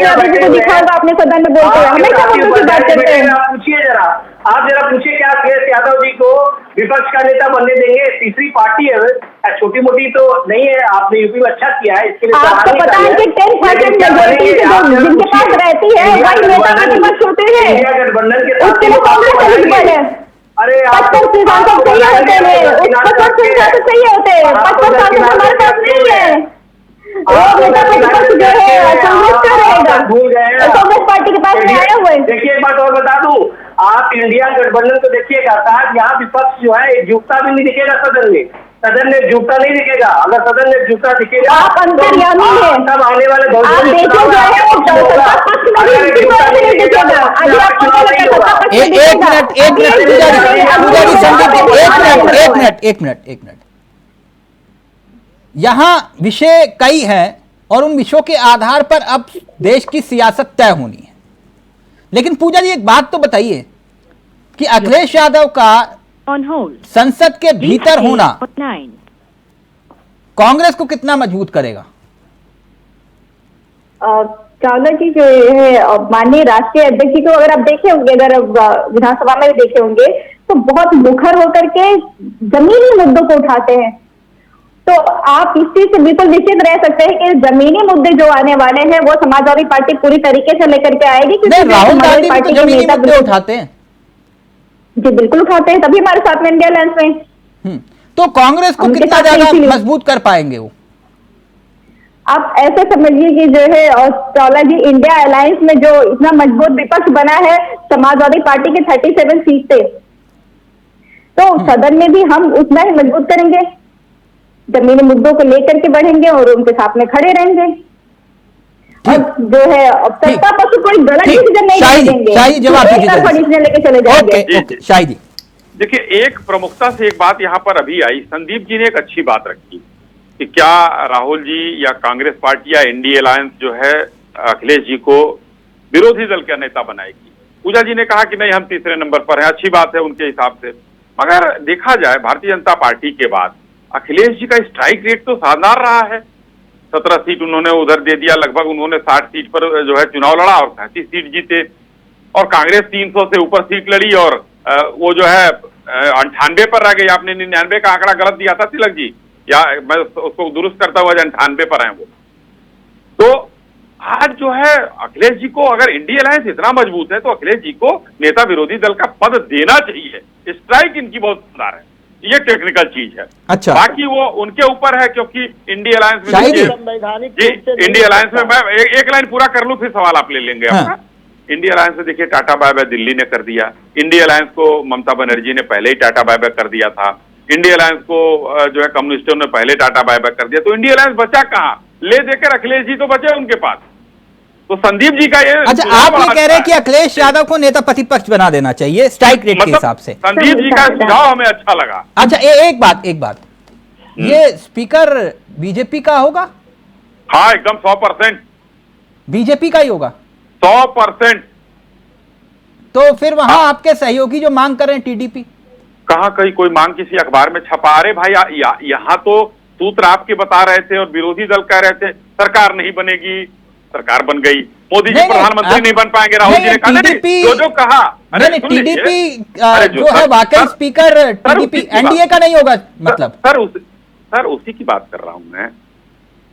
यादव जी को दिखा होगा अपने सदन में बोलते हैं, हमेशा मुद्दों की बात करते हैं। पूछिए जरा, आप जरा पूछिए, क्या अखिलेश यादव जी को विपक्ष का नेता बनने देंगे? तीसरी पार्टी है, छोटी मोटी तो नहीं है। आपने यूपी में अच्छा किया है, इसके लिए आपको पता है कि 10% मेजोरिटी जिनके पास रहती है वही नेता प्रतिपक्ष होते हैं। इंडिया गठबंधन के उसके लिए कांग्रेस एलिजिबल है। अरे 55 सांसद चाहिए होते हैं, 55 सांसद चाहिए होते हैं, 55 सांसद हमारे पास नहीं है। वो नेता प्रतिपक्ष जो है कांग्रेस का रहेगा, कांग्रेस पार्टी के पास में आए हुए। देखिए, एक बात और बता दूं, आप इंडिया गठबंधन को देखिएगा, शायद यहाँ विपक्ष जो है एकजुटता भी नहीं दिखेगा सदन में, सदन में एकजुटता नहीं दिखेगा। अगर सदन में एकजुटता दिखेगा, आप अंतर्यामी हैं, तब आने वाले आप देखें जो है एक मिनट, यहां विषय कई हैं और उन विषयों के आधार पर अब देश की सियासत तय होनी है। लेकिन पूजा जी एक बात तो बताइए कि अखिलेश यादव का संसद के भीतर होना कांग्रेस को कितना मजबूत करेगा? कांग्रेस की जो है माननीय राष्ट्रीय अध्यक्ष जी को अगर आप देखे होंगे, अगर विधानसभा में भी देखे होंगे, तो बहुत मुखर होकर के जमीनी मुद्दों को उठाते हैं। तो आप इस चीज से बिल्कुल निश्चित रह सकते हैं कि जमीनी मुद्दे जो आने वाले हैं वो समाजवादी पार्टी पूरी तरीके से लेकर के आएगी। राहुल गांधी भी तो जमीनी मुद्दे उठाते हैं। जी बिल्कुल उठाते हैं, तभी हमारे साथ में इंडिया अलायंस में। तो कांग्रेस को कितना ज्यादा मजबूत कर पाएंगे वो? आप ऐसे समझिए कि जो है चावला जी, इंडिया अलायंस में जो इतना मजबूत विपक्ष बना है समाजवादी पार्टी के 37 सीट से, तो सदन में भी हम उतना ही मजबूत करेंगे, जमीनी मुद्दों को लेकर के बढ़ेंगे और उनके साथ में खड़े रहेंगे। और जो है सत्ता पक्ष कोई गलत डिसीजन नहीं देंगे, शाही जवाब डिसीजन लेके चले जाएंगे। शाही जी देखिए, एक प्रमुखता से एक बात यहाँ पर अभी आई, संदीप जी ने एक अच्छी बात रखी कि क्या राहुल जी या कांग्रेस पार्टी या एनडीए अलायंस जो है अखिलेश जी को विरोधी दल का नेता बनाएगी। पूजा जी ने कहा कि नहीं, हम तीसरे नंबर पर हैं, अच्छी बात है उनके हिसाब से। मगर देखा जाए भारतीय जनता पार्टी के बाद अखिलेश जी का स्ट्राइक रेट तो शानदार रहा है। 17 सीट उन्होंने उधर दे दिया, लगभग उन्होंने 60 सीट पर जो है चुनाव लड़ा और 37 सीट जीते। और कांग्रेस 300 से ऊपर सीट लड़ी और वो जो है 98 पर रह गई। आपने 99 का आंकड़ा गलत दिया था तिलक जी, या मैं उसको दुरुस्त करता हुआ 98 पर है वो। तो आज जो है अखिलेश जी को, अगर इंडिया अलायंस इतना मजबूत है तो अखिलेश जी को नेता विरोधी दल का पद देना चाहिए। स्ट्राइक इनकी बहुत शानदार है, ये टेक्निकल चीज है। अच्छा, बाकी वो उनके ऊपर है, क्योंकि इंडिया अलायंस में इंडिया अलायंस में मैं एक लाइन पूरा कर लूं फिर सवाल आप ले लेंगे आपका। इंडिया अलायंस में देखिए, टाटा बाय बाय दिल्ली ने कर दिया। इंडिया अलायंस को ममता बनर्जी ने पहले ही टाटा बाय बाय कर दिया था। इंडिया अलायंस को जो है कम्युनिस्टों ने पहले टाटा बाय बाय कर दिया। तो इंडिया अलायंस बचा कहां? ले देकर अखिलेश जी तो बचे उनके पास। तो संदीप जी का ये, अच्छा, आप ये कह रहे हैं कि अखिलेश यादव को नेता प्रतिपक्ष बना देना चाहिए स्ट्राइक रेट के हिसाब से? संदीप जी का सुझाव हमें अच्छा लगा। अच्छा, एक बात, ये स्पीकर बीजेपी का होगा? हाँ, एकदम 100% बीजेपी का ही होगा, 100%। तो फिर वहां आपके सहयोगी जो मांग कर रहे हैं टीडीपी, कहां कहीं कोई मांग किसी अखबार में छपा रहे भाई? यहाँ तो सूत्र आपके बता रहे थे और विरोधी दल कह रहे थे सरकार नहीं बनेगी, सरकार बन गई। मोदी जी प्रधानमंत्री नहीं बन पाएंगे, राहुल जी ने कहा जो कहा। अरे टीडीपी जो है वाकई स्पीकर टीडीपी एनडीए का नहीं होगा, मतलब सर उसी की बात कर रहा हूं मैं,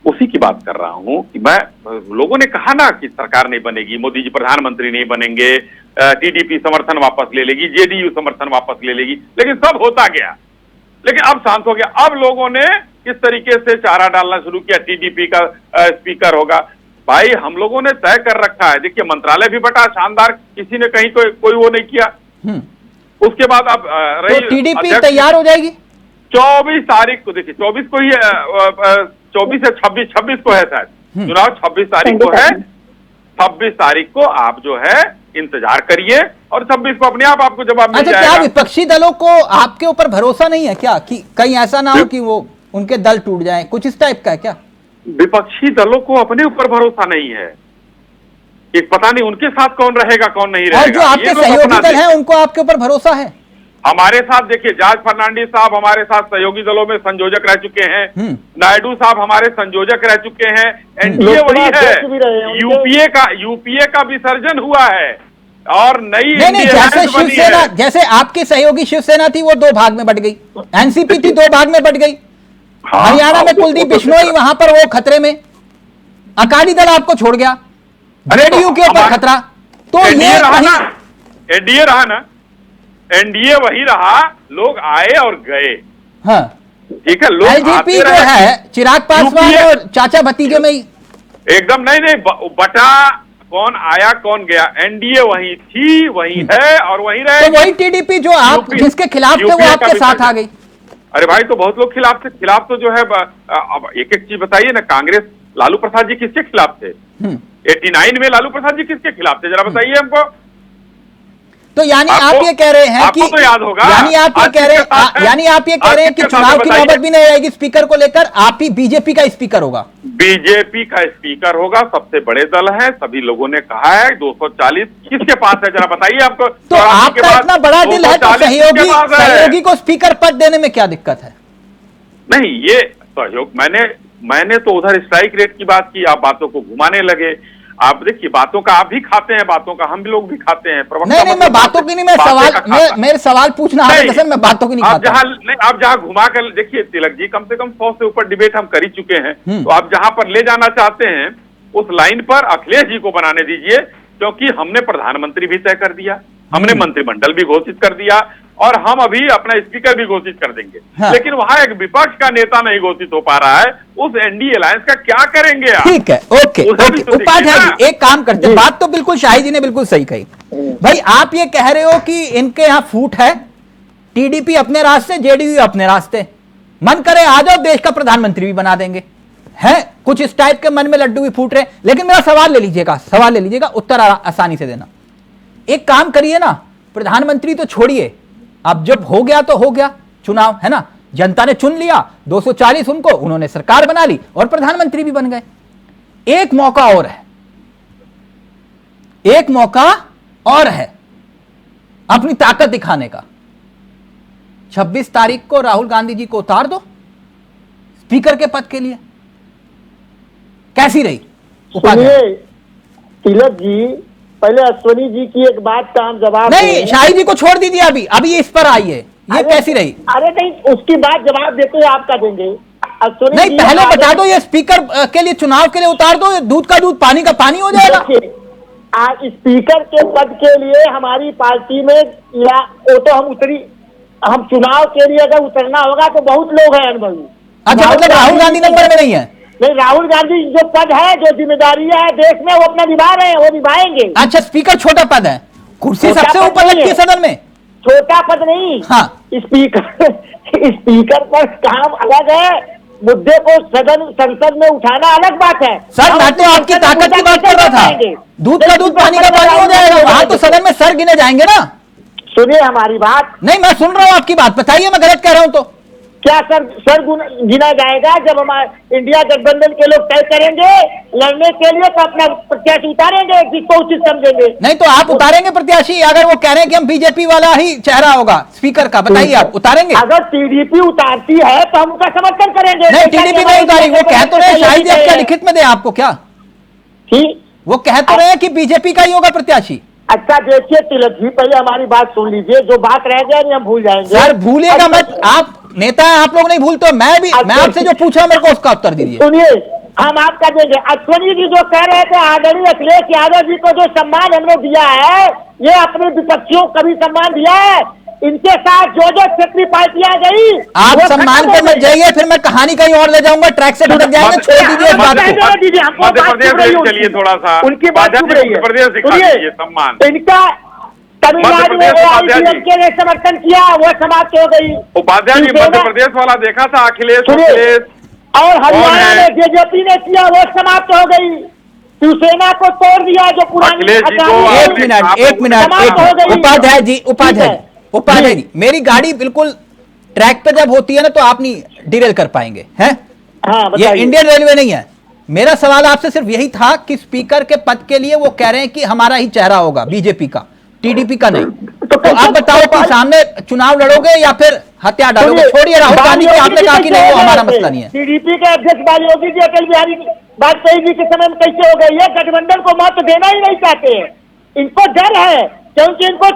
उसी की बात कर रहा हूं कि मैं, लोगों ने कहा ना कि सरकार नहीं बनेगी, मोदी जी प्रधानमंत्री नहीं बनेंगे, टीडीपी समर्थन वापस ले लेगी, जेडीयू समर्थन वापस ले लेगी, लेकिन सब होता गया। लेकिन अब शांत हो गया। अब लोगों ने किस तरीके से चारा डालना शुरू किया, टीडीपी का स्पीकर होगा। भाई हम लोगों ने तय कर रखा है, देखिए मंत्रालय भी बटा शानदार, किसी ने कहीं कोई वो नहीं किया। उसके बाद अब तो टीडीपी तैयार हो जाएगी 24 तारीख को। देखिए 24 को ही 24 या 26 को है शायद चुनाव, 26 तारीख को है। 26 तारीख को आप जो है इंतजार करिए और 26 को अपने आप आपको जवाब मिल अच्छा, जाएगा। क्या विपक्षी दलों को आपके ऊपर भरोसा नहीं है क्या, कि कहीं ऐसा ना हो कि वो उनके दल टूट जाएं, कुछ इस टाइप का है क्या? विपक्षी दलों को अपने ऊपर भरोसा नहीं है, एक पता नहीं उनके साथ कौन रहेगा कौन नहीं रहेगा। और जो आपके सहयोगी दल हैं उनको आपके ऊपर भरोसा है? हमारे साथ देखिए जॉर्ज फर्नांडिस साहब हमारे साथ सहयोगी दलों में संयोजक रह चुके हैं, नायडू साहब हमारे संयोजक रह चुके हैं, एनडीए वही है, यूपीए का विसर्जन हुआ है और नई नहीं, जैसे शिवसेना, जैसे आपकी सहयोगी शिवसेना थी वो 2 भाग में बट गई, एनसीपी थी 2 भाग में बट गई, हरियाणा में कुलदीप बिश्नोई वहां पर वो खतरे में, अकाली दल आपको छोड़ गया, जेडीयू के ऊपर खतरा, तो ये एनडीए रहा ना, एनडीए वही रहा, लोग आए और गए। हाँ, ठीक है, लोग एलजेपी जो है चिराग पासवान और चाचा भतीजे में ही एकदम नहीं बटा, कौन आया कौन गया, एनडीए वही थी वही है और वही रहे। तो वही टीडीपी जो आप जिसके खिलाफ थे वो आपके साथ आ गई। अरे भाई तो बहुत लोग खिलाफ थे, खिलाफ तो जो है अब एक एक चीज बताइए ना, कांग्रेस लालू प्रसाद जी किसके खिलाफ थे? 89 में लालू प्रसाद जी किसके खिलाफ थे, जरा बताइए हमको। तो यानी आप ये कह रहे हैं कि तो याद होगा, यानी आप ये कह रहे हैं कि चुनाव की नौबत भी नहीं आएगी स्पीकर को लेकर, आप ही बीजेपी का स्पीकर होगा? बीजेपी का स्पीकर होगा, सबसे बड़े दल है, सभी लोगों ने कहा है। 240 किसके पास है जरा बताइए आपको। तो आपका इतना बड़ा दिल है तो सहयोगी को स्पीकर पद देने में क्या दिक्कत है? नहीं, ये सहयोग मैंने तो उधर स्ट्राइक रेट की बात की, आप बातों को घुमाने लगे। आप देखिए बातों का आप भी खाते हैं, बातों का हम भी लोग भी खाते हैं। नहीं, मैं बातों की नहीं, मैं सवाल मेरे सवाल पूछना है, मैं बातों की नहीं खाता। आप जहां घुमा कर देखिए तिलक जी, कम से कम 100 से ऊपर डिबेट हम कर ही चुके हैं, तो आप जहां पर ले जाना चाहते हैं उस लाइन पर अखिलेश जी को बनाने दीजिए, क्योंकि हमने प्रधानमंत्री भी तय कर दिया, हमने मंत्रिमंडल भी घोषित कर दिया और हम अभी अपना स्पीकर भी घोषित कर देंगे। हाँ। लेकिन वहां एक विपक्ष का नेता नहीं घोषित हो पा रहा है, उस एनडीए अलायंस का क्या करेंगे आप? ठीक है, ओके। उपाध्याय जी एक काम करते हैं, बात तो बिल्कुल शाही जी ने बिल्कुल सही कही भाई। आप ये कह रहे हो कि इनके यहाँ फूट है, टीडीपी अपने रास्ते, जेडीयू अपने रास्ते, मन करे आ जाओ देश का प्रधानमंत्री भी बना देंगे, है कुछ इस टाइप के मन में लड्डू भी फूट रहे। लेकिन मेरा सवाल ले लीजिएगा, उत्तर आसानी से देना। एक काम करिए ना, प्रधानमंत्री तो छोड़िए, अब जब हो गया तो हो गया चुनाव, है ना, जनता ने चुन लिया, 240 उनको, उन्होंने सरकार बना ली और प्रधानमंत्री भी बन गए। एक मौका और है, एक मौका और है अपनी ताकत दिखाने का। 26 तारीख को राहुल गांधी जी को उतार दो स्पीकर के पद के लिए, कैसी रही? तिलक जी, पहले अश्वनी जी की एक बात का हम जवाब नहीं, शाही जी को छोड़ दीजिए, अभी इस पर आइए, ये कैसी रही? अरे नहीं, उसकी बात जवाब देते हुए आपका देंगे। अश्वनी नहीं, पहले बता दो, ये स्पीकर के लिए, चुनाव के लिए उतार दो, दूध का दूध पानी का पानी हो जाएगा। आज स्पीकर के पद के लिए हमारी पार्टी में या वो तो हम चुनाव के लिए अगर उतरना होगा तो बहुत लोग हैं अनुभवी। अच्छा, मतलब राहुल गांधी नंबर में नहीं है? नहीं, राहुल गांधी जो पद है, जो जिम्मेदारी है देश में, वो अपना निभा रहे हैं, वो निभाएंगे। अच्छा, स्पीकर छोटा पद है, कुर्सी सबसे ऊपर लगती है सदन में, छोटा पद नहीं। हाँ, स्पीकर पर काम अलग है, मुद्दे को संसद में उठाना अलग बात है। सर मैं तो आपकी ताकत की बात कर रहा था, दूध का दूध पानी का पानी हो जाएगा, वहां तो सदन में सर गिने जाएंगे ना। सुनिए हमारी बात। नहीं, मैं सुन रहा हूँ आपकी बात, बताइए मैं गलत कह रहा हूँ तो? क्या सर गिना जाएगा? जब हमारे इंडिया गठबंधन के लोग तय करेंगे लड़ने के लिए तो अपना प्रत्याशी उतारेंगे, जिसको उचित समझेंगे। नहीं तो आप उतारेंगे प्रत्याशी? अगर वो कह रहे हैं कि हम बीजेपी वाला ही चेहरा होगा स्पीकर का, बताइए आप उतारेंगे? अगर टीडीपी उतारती है तो हम उनका समर्थन करेंगे। नहीं, टीडीपी नहीं उतारी, वो कह तो रहे शायद आप क्या लिखित में दे आपको क्या? ठीक, वो कह तो रहे हैं कि बीजेपी का ही होगा प्रत्याशी। अच्छा देखिए तिलक जी, पहले हमारी बात सुन लीजिए, जो बात रह जाए हम भूल जाएंगे। सर भूलिएगा मत, आप नेता है, आप लोग नहीं भूलते, मैं आपसे जो पूछा मेरे को उसका उत्तर दीजिए। सुनिए, हम आपका देंगे। अश्वनी जी जो कह रहे थे आदरणीय अखिलेश यादव जी को जो सम्मान हमने दिया है, ये अपने विपक्षियों को भी सम्मान दिया है। इनके साथ जो क्षेत्रीय पार्टियां गई, आप सम्मान पे मत जाइए, फिर मैं कहानी कहीं और ले जाऊंगा, ट्रैक से भटक जाएंगे, छोड़ दीजिए इस बात को। मध्य प्रदेश चलिए थोड़ा सा, उनकी बात चुप रही है। सम्मान इनका तमिलनाडु में के समर्थन किया, वो समाप्त हो गई। उपाध्याय जी मध्य प्रदेश वाला देखा था, अखिलेश और हरियाणा है? में जेजेपी ने किया वो समाप्त हो गई। शिवसेना को तोड़ दिया जो पुरानी अखिलेश जी को अकाली एक मिनट आप- एक मिनट समाप्त एक हो मिनट। गई। उपाध्याय जी ठीक उपाध्याय है। जी उपाध्याय जी, मेरी गाड़ी बिल्कुल ट्रैक पे जब होती है ना तो आप नहीं डिरेल कर पाएंगे हैं। हाँ ये बताइए। इंडियन रेलवे नहीं है। मेरा सवाल आपसे सिर्फ यही था कि स्पीकर के पद के लिए वो कह रहे हैं कि हमारा ही चेहरा होगा, बीजेपी का, टीडीपी का नहीं। तो आप बताओ कि सामने चुनाव लड़ोगे या फिर हथियार डालोगे? छोड़िए राहुल गांधी की, आपने कहा कि नहीं वो हमारा मसला नहीं है। टीडीपी के अध्यक्ष योगी जी अटल बिहारी वाजपेयी जी के समय में कैसे हो गए? ये गठबंधन को मत देना ही नहीं चाहते हैं। इनको डर है क्योंकि इनको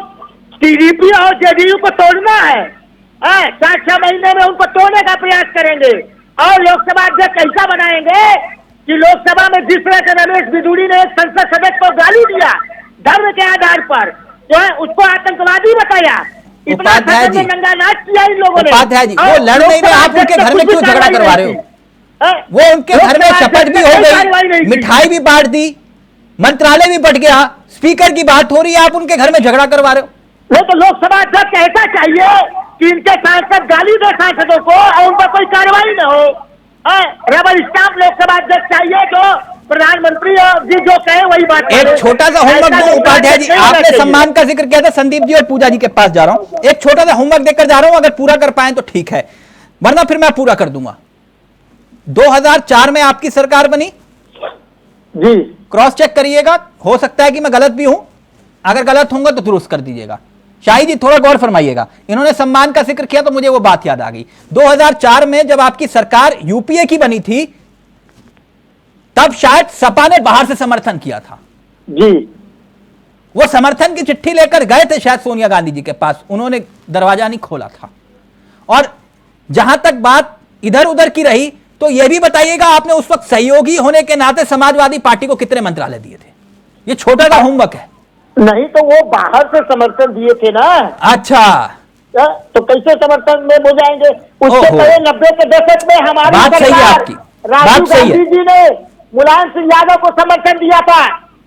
टीडीपी और जेडीयू को तोड़ना है। 4-6 महीने में उनको तोड़ने का प्रयास करेंगे और लोकसभा अध्यक्ष ऐसा बनाएंगे कि लोकसभा में जिस तरह से रमेश बिधूड़ी ने एक संसद सदस्य को गाली दिया धर्म के आधार पर, जो है उसको आतंकवादी बताया, इतना उपाध्याय सदन में जी, नंगा नाच किया इन लोगों ने। उपाध्याय जी, वो और लड़ नहीं रहे, लोकसभा आप उनके अध्यक्ष घर में कुछ क्यों भी झगड़ा कार्रवाई करवा नहीं रहे हो? की। वो उनके घर में लोकसभा शपथ भी अध्यक्ष हो ने कोई कार्रवाई नहीं गई, की। मिठाई भी बांट दी, मंत्रालय भी बट गया, स्पीकर की बात हो रही है, आप उनके घर में झगड़ा करवा रहे हो। नहीं तो लोकसभा अध्यक्ष ऐसा चाहिए कि इनके सांसद गाली दे सांसदों को और उन पर कोई कार्रवाई न हो। रबर स्टाम्प लोकसभा अध्यक्ष चाहिए जो प्रधानमंत्री जी जो कहे वही बात करे। एक छोटा सा होमवर्क ऐसा दो उपाध्याय जी, नहीं होना आपने चाहिए। सम्मान का जिक्र किया था, संदीप जी और पूजा जी के पास जा रहा हूं, एक छोटा सा होमवर्क देकर जा रहा हूं, अगर पूरा कर पाए तो ठीक है, वरना फिर मैं पूरा कर दूंगा। 2004 में आपकी सरकार बनी जी, क्रॉस चेक करिएगा, हो सकता है कि मैं गलत भी हूं, अगर गलत होऊंगा तो दुरुस्त कर दीजिएगा। शाही जी थोड़ा गौर फरमाइएगा, इन्होंने सम्मान का जिक्र किया तो मुझे वो बात याद आ गई। 2004 में जब आपकी सरकार यूपीए की बनी थी तब शायद सपा ने बाहर से समर्थन किया था। जी, वो समर्थन की चिट्ठी लेकर गए थे शायद सोनिया गांधी जी के पास, उन्होंने दरवाजा नहीं खोला था। और जहां तक बात इधर उधर की रही तो यह भी बताइएगा आपने उस वक्त सहयोगी होने के नाते समाजवादी पार्टी को कितने मंत्रालय दिए थे? ये छोटा सा होमवर्क है। नहीं तो वो बाहर से समर्थन दिए थे ना। अच्छा, तो कैसे समर्थन में हो जाएंगे? उससे ओहो। पहले 90 के दशक में हमारी बात सही है सरकार आपकी, राजीव बात सही है। गांधी जी ने मुलायम सिंह यादव को समर्थन दिया था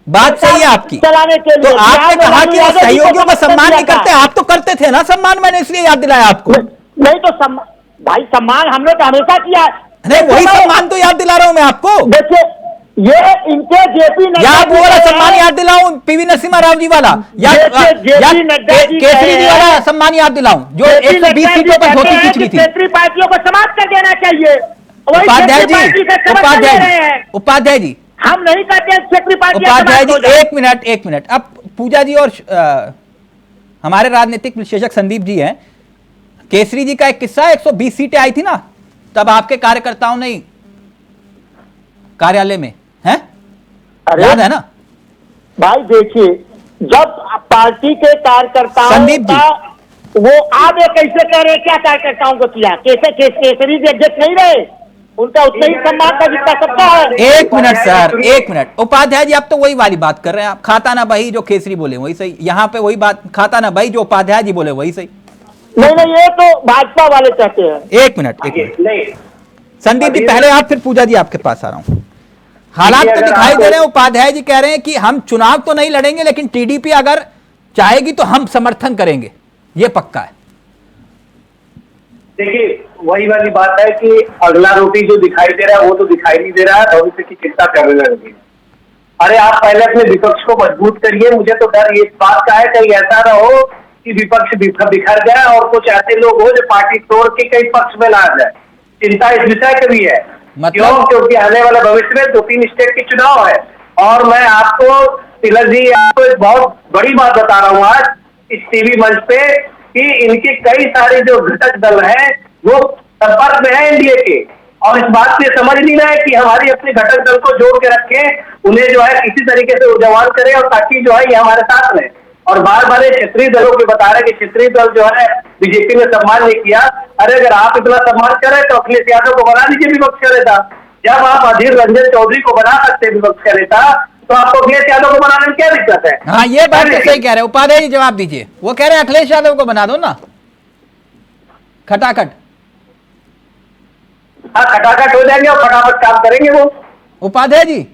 बात सही है आपकी। चलाने के तो लिए। आपने बिहार में कहा लालू कि वो यादव जी को सहयोगियों का समर्थन सम्मान दिया नहीं करते, था। आप तो करते थे ना सम्मान, मैंने इसलिए याद दिलाया आपको। नहीं तो भाई सम्मान हमने तो हमेशा किया है। नहीं, वही देखिए, सम्मान तो याद दिला रहा हूं मैं आपको। देखिए ये इनके जेपी या नड्डा वो वाला जी सम्मान हैं। याद दिलाऊं पीवी नरसिम्हा राव जी वाला, या जेपी नड्डा जी केसरी जी हैं। वाला सम्मान याद दिलाऊं जो जेपी 120 नड्डा जी सीटों पर कहते धोती हैं खींच कि ली थी। क्षेत्रीय पार्टियों को समाप्त कर देना चाहिए। वही उपाध्याय क्षेत्रीय पार्टी जी, से समर्थन ले रहे हैं। उपाध्याय जी, हम नहीं कहते हैं क्षेत्रीय पार्टी उपाध्याय जी, एक मिनट। अब पूजा जी और हमारे राजनीतिक विश्लेषक संदीप जी हैं, केसरी जी का एक किस्सा, 120 सीटें आई थी ना तब आपके कार्यकर्ताओं ने कार्यालय में हैं, याद है ना? भाई देखिए जब पार्टी के कार्यकर्ताओं संदीप जी। का वो आप ये कैसे कह रहे हैं क्या कार्यकर्ताओं को किया? केसरी जी अध्यक्ष नहीं रहे, उनका उतना ही सम्मान था जितना सबका है। एक मिनट सर, एक मिनट। उपाध्याय जी आप तो वही वाली बात कर रहे हैं, आप खाता ना भाई जो केसरी बोले वही सही, यहां पे वही बात, खाता ना भाई जो उपाध्याय जी बोले वही सही। नहीं ये तो भाजपा वाले कहते हैं। एक मिनट नहीं, संदीप जी पहले आप, फिर पूजा जी आपके पास आ रहा हूं। हालात तो दिखाई दे रहे हैं, उपाध्याय जी कह रहे हैं कि हम चुनाव तो नहीं लड़ेंगे लेकिन टीडीपी अगर चाहेगी तो हम समर्थन करेंगे, ये पक्का है। देखिए वही वाली बात है कि अगला रोटी जो दिखाई दे रहा है वो तो दिखाई नहीं दे रहा है, भविष्य की चिंता करने लगे। अरे आप पहले अपने विपक्ष को मजबूत करिए। मुझे तो डर इस बात का है कहीं ऐसा ना हो कि विपक्ष बिखर जाए और कुछ ऐसे लोग हो जो पार्टी तोड़ के कई पक्ष में ला जाए। चिंता इस विषय की भी है। क्यों? क्योंकि आने वाले भविष्य में 2-3 स्टेट के चुनाव है और मैं आपको तिलक जी आपको एक बहुत बड़ी बात बता रहा हूँ आज इस टीवी मंच पे कि इनके कई सारे जो घटक दल हैं वो संपर्क में है एनडीए के, और इस बात से समझ नहीं रहा है कि हमारी अपने घटक दल को जोड़ के रखें, उन्हें जो है किसी तरीके से उजागर करें और ताकि जो है ये हमारे साथ रहे। और बार बार क्षेत्रीय दलों के बता रहे कि क्षेत्रीय दल जो है बीजेपी ने सम्मान नहीं किया। अरे अगर आप इतना सम्मान करें तो अखिलेश यादव को बना दीजिए विपक्ष का नेता। जब आप अधीर रंजन चौधरी को बना सकते हैं विपक्ष का नेता तो आपको अखिलेश यादव को बनाने में क्या दिक्कत है? हाँ ये बात तो सही कह रहे हैं उपाध्याय जी, जवाब दीजिए। वो कह रहे हैं अखिलेश यादव को बना दो ना, खटाखट। हाँ खटाखट हो जाएंगे और फटाफट काम करेंगे वो। उपाध्याय जी,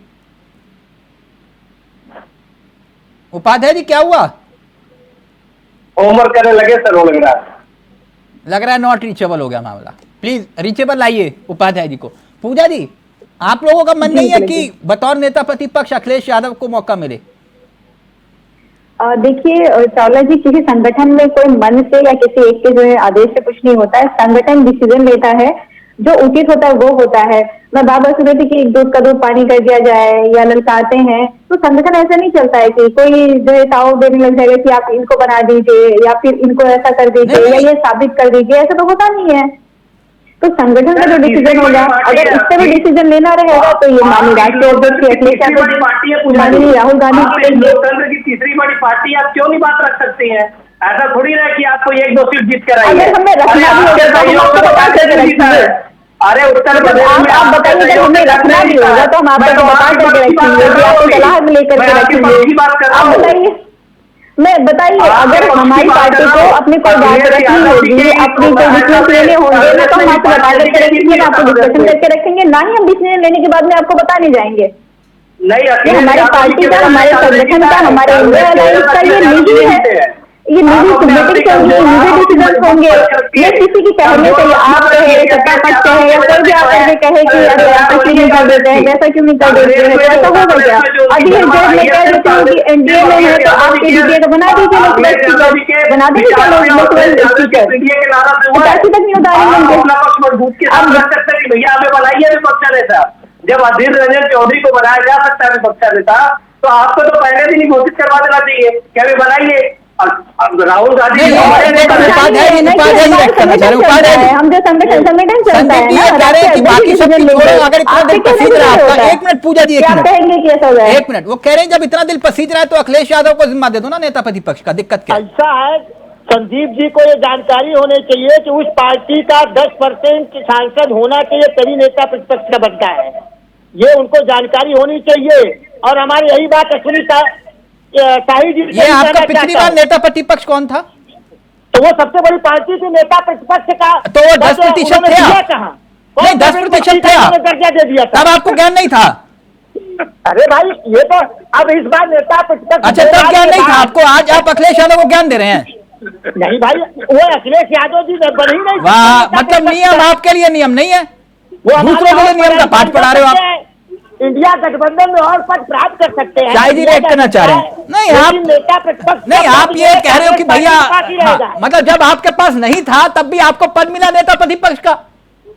उपाध्याय जी क्या हुआ? होमवर्क करने लगे सर, वो लग रहा है नॉट रीचेबल हो गया मामला। प्लीज रीचेबल लाइए उपाध्याय जी को। पूजा जी, आप लोगों का मन नहीं है कि बतौर नेता प्रतिपक्ष अखिलेश यादव को मौका मिले? देखिए चावला जी, किसी संगठन में कोई मन से या किसी एक के जो है आदेश से कुछ नहीं होता है। संगठन डिसीजन लेता है, जो उचित होता है वो होता है। मैं बार बार सुन रही थी कि दूध का दूध पानी कर दिया जाए या ललचाते हैं, तो संगठन ऐसा नहीं चलता है कि कोई जो है ताव देने लग जाएगा कि आप इनको बना दीजिए या फिर इनको ऐसा कर दीजिए या ये साबित कर दीजिए, ऐसा तो होता नहीं है। तो संगठन का जो डिसीजन होगा, अगर इससे भी डिसीजन लेना रहेगा तो ये माननीय राष्ट्रीय अध्यक्ष अखिलेश यादव, माननीय राहुल गांधी, लोकतंत्र की तीसरी बड़ी पार्टी, आप क्यों नहीं बात रख सकते हैं? ऐसा थोड़ी ना कि आपको 1-2 सीट जीत कर आई है। अगर हमें रखना भी होगा तो हम आपको बता करके रखेंगे। अरे उत्तर प्रदेश में आप बताइए, अगर हमें रखना भी होगा तो हम आपको बता करके रखेंगे, आपको सलाह में लेकर के रखेंगे। आप बताइए, मैं बताइए, अगर हमारी पार्टी को अपनी कोई बात रखनी होगी, अपनी कोई डिसीजन लेने होंगे ना, तो हम आपको बता करके रखेंगे, आपको डिस्कशन करके रखेंगे, ना ही हम डिसीजन लेने के बाद में आपको बताने जाएंगे। नहीं, ये हमारी पार्टी का, हमारे संगठन का, हमारे इंडिया अलायंस का ये निजी है, ये निजी मीटिंग होंगी, निजी डिसीजन होंगे। ये किसी की कहने से आप कहे, सत्ता पक्ष कहे या कोई भी आकर के कहे कि अरे ऐसा क्यों नहीं कर देते हैं, वैसा क्यों नहीं कर देते हैं, तो ऐसा होगा क्या? अभी इस डेट में कह देते हो कि एनडीए में है तो आपके डीडीए को बना दीजिए लोकसभा स्पीकर, बना दीजिए लोकसभा स्पीकर, पैसे तक नहीं उतारेंगे। भैया हमें बनाइए विपक्ष नेता। जब अधीर रंजन चौधरी को बनाया जा सकता है विपक्ष नेता, तो आपको तो पहले दिन ही घोषित करवा देना चाहिए कि हमें बनाइए। राहुल गांधी हम जो संगठन चलता है, बाकी सब अगर इतना दिल पसीज रहा है, एक मिनट पूजा जी, एक मिनट, वो कह रहे हैं जब इतना दिल पसीज रहा है तो अखिलेश यादव को जिम्मा दे दो ना नेता प्रतिपक्ष का, दिक्कत क्या? ऐसा है, संदीप जी को ये जानकारी होनी चाहिए कि उस पार्टी का 10% सांसद होना चाहिए तभी नेता प्रतिपक्ष का बनता है, ये उनको जानकारी होनी चाहिए। और हमारी यही बात अश्विनी शाही जी, ये आपका पिछली बार नेता प्रतिपक्ष कौन था? तो वो सबसे बड़ी पार्टी थी नेता प्रतिपक्ष का, तो वो 10% थे, नहीं 10% थे, दर्जा दे दिया था, तब आपको ज्ञान नहीं था? अरे भाई ये तो अब इस बार नेता प्रतिपक्ष, अच्छा तब ज्ञान नहीं था आपको, आज आप अखिलेश यादव को ज्ञान दे रहे हैं? नहीं भाई, वो अखिलेश यादव जी बन ही नहीं, वाह, मतलब नियम आपके लिए नियम नहीं है, दूसरों के लिए नियम का पाठ पढ़ा रहे हो आप। इंडिया गठबंधन में और पद प्राप्त कर सकते हैं, शाही जी रिएक्ट करना चाह रहे हैं? नहीं आप नेता प्रतिपक्ष, नहीं आप ये कह रहे हो कि भैया मतलब जब आपके पास नहीं था तब भी आपको पद मिला नेता प्रतिपक्ष का?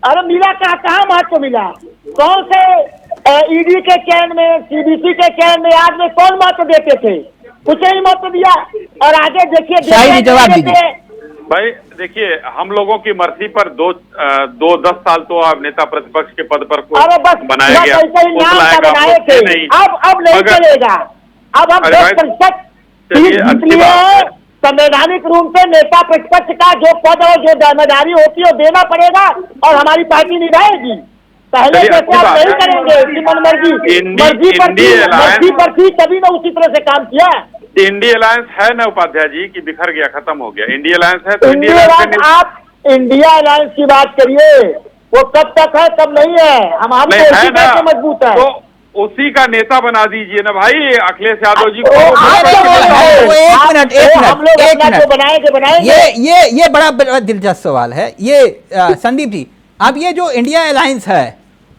अरे मिला, कहाँ महत्व मिला? कौन से ईडी के चयन में, सीबीसी के चयन में आज में कौन महत्व देते थे? कुछ नहीं महत्व दिया। और आगे देखिए, शाही जी जवाब दीजिए। भाई देखिए, हम लोगों की मर्जी पर 10 साल तो आप नेता प्रतिपक्ष के पद पर बनाया गया, बनाए थे, अब नहीं चलेगा। अब हम 10% संवैधानिक रूप से नेता प्रतिपक्ष का जो पद और जो जिम्मेदारी होती है वो देना पड़ेगा और हमारी पार्टी निभाएगी। पहले जैसे आप नहीं करेंगे, मर्जी पर थी तभी ना उसी तरह से काम किया। इंडिया अलायंस है ना उपाध्याय जी की बिखर गया, खत्म हो गया। इंडिया अलायंस है तो आप इंडिया अलायंस की बात करिए, वो कब तक है कब नहीं है, हम है ना मजबूत है, तो उसी का नेता बना दीजिए ना भाई अखिलेश यादव जी को। ये बड़ा दिलचस्प सवाल है ये संदीप जी। अब ये जो इंडिया अलायंस है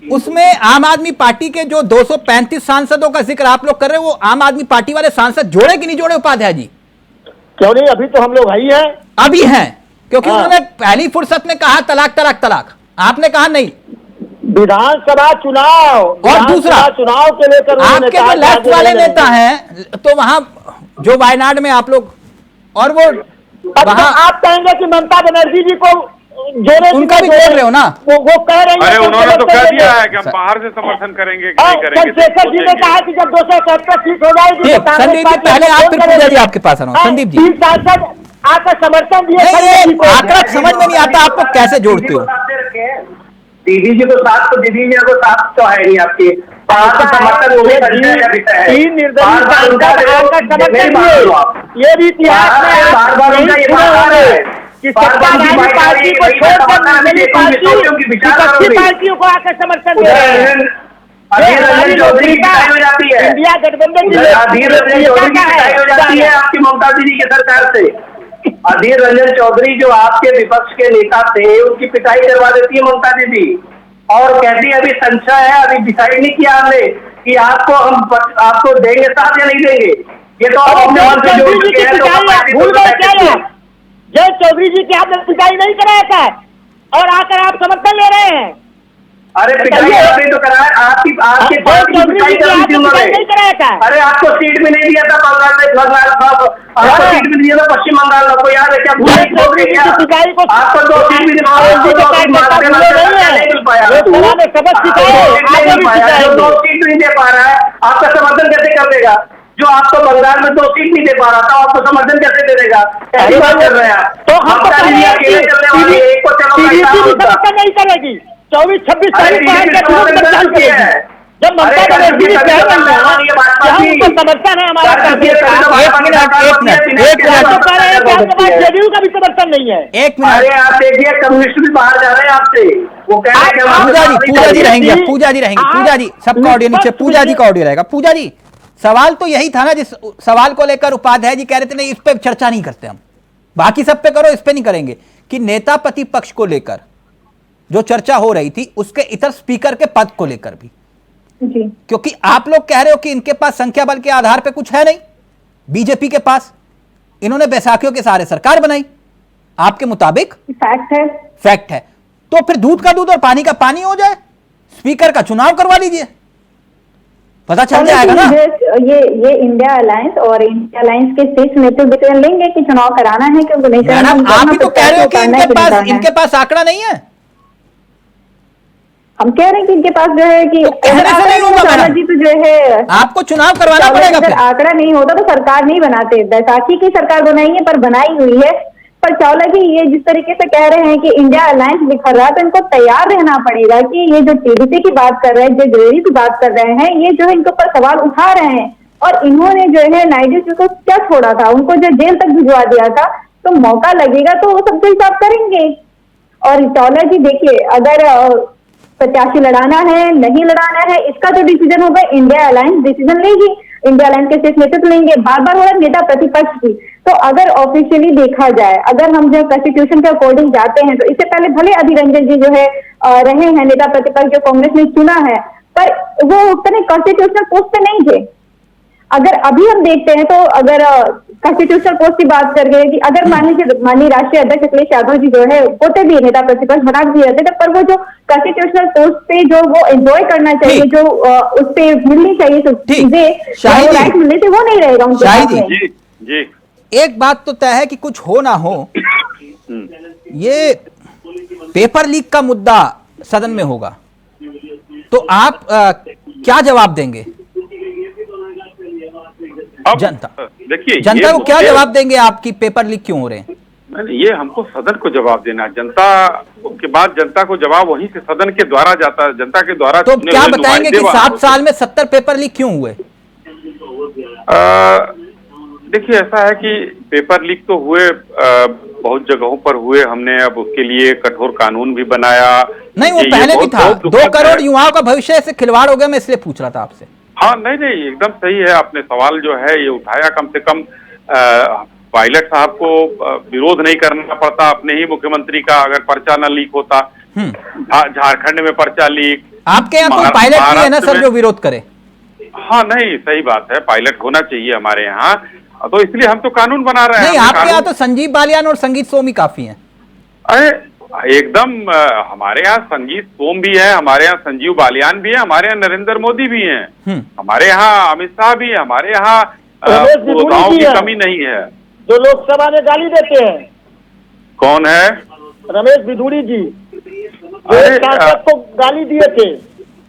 उसमें आम आदमी पार्टी के जो 235 सांसदों का जिक्र आप लोग कर रहे हो, वो आम आदमी पार्टी वाले सांसद जोड़े कि नहीं जोड़े उपाध्याय जी? क्यों नहीं, अभी तो हम लोग भाई हैं, अभी हैं, क्योंकि उन्होंने पहली फुर्सत में कहा तलाक तलाक तलाक, आपने कहा नहीं। विधानसभा चुनाव और दूसरा चुनाव के लेकर आपके जो लेफ्ट वाले नेता हैं तो वहां जो वायनाड में आप लोग और वो वहां आप कहेंगे कि ममता बनर्जी जी को जोड़े, उनका भी जोड़ रहे हो ना, वो कह रहे हैं। अरे उन्होंने तो कह दिया है कि हम बाहर से समर्थन करेंगे कि नहीं करेंगे। चंद्रशेखर जी ने कहा कि जब 277 सीट हो जाएगी तो संदीप जी पहले आप फिर पूजा जी आपके पास आ रहा हूं। संदीप जी 3 सांसद आपका समर्थन दिए, आंकड़ा समझ में नहीं आता आपको कैसे जोड़ते हो? दीदी जी को साथ तो दीदी जी को साथ तो है नहीं आपके समर्थन, तीन निर्दलीय ये भी इतिहास में कि सत्ताधारी पार्टी को छोड़कर विपक्षी पार्टियों को आकर समर्थन दे रहे हैं। इंडिया गठबंधन आपकी ममता दीदी की सरकार से अधीर रंजन चौधरी जो आपके विपक्ष के नेता थे उनकी पिटाई करवा देती है ममता दीदी। और कहती है अभी संशय है, अभी डिसाइड नहीं किया हमने कि आपको देंगे साथ या नहीं देंगे। ये तो अपने मन से जोड़ चुके हैं, तो भूल गए क्या? जय चौधरी जी की आपने पिटाई नहीं कराया था और आकर आप समर्थन ले रहे हैं। अरे पिटाई आपने तो कराया, आपकी पार्टी नहीं कराया था। अरे आपको सीट भी नहीं दिया था बंगाल में, आपको सीट भी दिया था पश्चिम बंगाल में, आपको याद है क्या? आपको 2 सीट भी दिया, 2 सीट नहीं दे पा रहा है, आपका समर्थन कैसे कर देगा? जो आपको बंगाल में 2 सीट नहीं दे पा रहा था, आपको समर्थन कैसे दे देगा? ऐसी बात कर रहे हैं आप। तो हम समर्थन नहीं करेगी 24-26 तारीख को जब ममता बनर्जी समर्थन है हमारा, जदयू का भी समर्थन नहीं है। एक मिनट, अरे आप देखिए कम्युनिस्ट भी बाहर जा रहे हैं आपसे, वो कह रहे हैं पूजा जी रहेंगे, पूजा जी रहेंगे, पूजा जी सबका ऑडियो नीचे, पूजा जी का ऑडियो रहेगा। पूजा जी, सवाल तो यही था ना, जिस सवाल को लेकर उपाध्याय जी कह रहे थे नहीं इस पे चर्चा नहीं करते हम, बाकी सब पे करो, इस पे नहीं करेंगे, कि नेता प्रतिपक्ष को लेकर जो चर्चा हो रही थी उसके इतर स्पीकर के पद को लेकर भी जी, क्योंकि आप लोग कह रहे हो कि इनके पास संख्या बल के आधार पे कुछ है नहीं, बीजेपी के पास इन्होंने बैसाखियों के सहारे सरकार बनाई, आपके मुताबिक फैक्ट है, तो फिर दूध का दूध और पानी का पानी हो जाए, स्पीकर का चुनाव करवा लीजिए, पता चल जाएगा ना। ये इंडिया अलायंस और इंडिया अलायंस के शीर्ष नेतृत्व डिसीजन लेंगे कि चुनाव कराना है क्योंकि नहीं कराना। मैडम आप ही तो कह रहे हो कि इनके पास आंकड़ा नहीं है। हम कह रहे हैं कि इनके पास जो है कि जी तो जो है आपको चुनाव करवाना पड़ेगा। अगर आंकड़ा नहीं होता तो सरकार नहीं बनाते, बैसाखी की सरकार बनाई है पर बनाई हुई है। पर चावला जी ये जिस तरीके से कह रहे हैं कि इंडिया अलायंस बिखर रहा है तो इनको तैयार रहना पड़ेगा कि ये जो टीडीपी की बात कर रहे हैं, जो ज्वेलरी की बात कर रहे हैं, ये जो है इनके ऊपर सवाल उठा रहे हैं। और इन्होंने जो है नायडू जी को क्या छोड़ा था, उनको जो जेल तक भिजवा दिया था, तो मौका लगेगा तो वो सबको हिसाब करेंगे। और चावला जी देखिए, अगर प्रत्याशी लड़ाना है नहीं लड़ाना है, इसका जो डिसीजन होगा इंडिया अलायंस डिसीजन लेगी, इंडिया अलायंस के शीर्ष नेतृत्व लेंगे। बार बार हो रहा है नेता प्रतिपक्ष की, तो अगर ऑफिशियली देखा जाए, अगर हम जो कॉन्स्टिट्यूशन के अकॉर्डिंग जाते हैं, तो इससे पहले भले अधीर रंजन जी जो है रहे हैं नेता प्रतिपक्ष जो कांग्रेस ने चुना है, पर वो उतने कॉन्स्टिट्यूशनल पोस्ट पे नहीं थे। अगर अभी हम देखते हैं तो अगर कॉन्स्टिट्यूशनल पोस्ट की बात कर रहे हैं कि अगर माननीय राष्ट्रीय अध्यक्ष अखिलेश यादव जी जो है होते भी नेता प्रतिपक्ष बना भी रहते थे, पर वो जो कॉन्स्टिट्यूशनल पोस्ट पे जो वो एंजॉय करना चाहिए, जो उस पे मिलनी चाहिए चीजें राइट मिलने थे, वो नहीं रहेगा उनके। जी एक बात तो तय है कि कुछ हो ना हो, ये पेपर लीक का मुद्दा सदन में होगा, तो आप क्या जवाब देंगे? जनता देखिए, जनता को क्या जवाब देंगे आपकी पेपर लीक क्यों हो रहे हैं? ये हमको सदन को जवाब देना है, जनता के बाद जनता को जवाब वहीं से सदन के द्वारा जाता है, जनता के द्वारा। तो क्या बताएंगे कि 7 साल में 70 पेपर लीक क्यों हुए? देखिए ऐसा है कि पेपर लीक तो हुए, बहुत जगहों पर हुए, हमने अब उसके लिए कठोर कानून भी बनाया। नहीं, वो पहले भी था। 2 करोड़ युवाओं का भविष्य से खिलवाड़ हो गया, मैं इसलिए पूछ रहा था आपसे। हाँ नहीं एकदम सही है, आपने सवाल जो है ये उठाया। कम से कम पायलट साहब को विरोध नहीं करना पड़ता अपने ही मुख्यमंत्री का, अगर पर्चा न लीक होता। झारखंड में पर्चा लीक, आपके यहाँ कोई पायलट नहीं है ना सर जो विरोध करे? हाँ नहीं, सही बात है, पायलट होना चाहिए हमारे यहाँ, तो इसलिए हम तो कानून बना रहे हैं। नहीं, आपके यहाँ तो संजीव बालियान और संगीत सोम ही काफी हैं। अरे एकदम, हमारे यहाँ संगीत सोम भी है, हमारे यहाँ संजीव बालियान भी है, हमारे यहाँ नरेंद्र मोदी भी हैं, हमारे यहाँ अमित शाह भी है, हमारे यहाँ नेताओं की कमी नहीं है। जो लोकसभा में गाली देते हैं, कौन है? रमेश बिधूड़ी जी, सांसद को गाली दिए थे।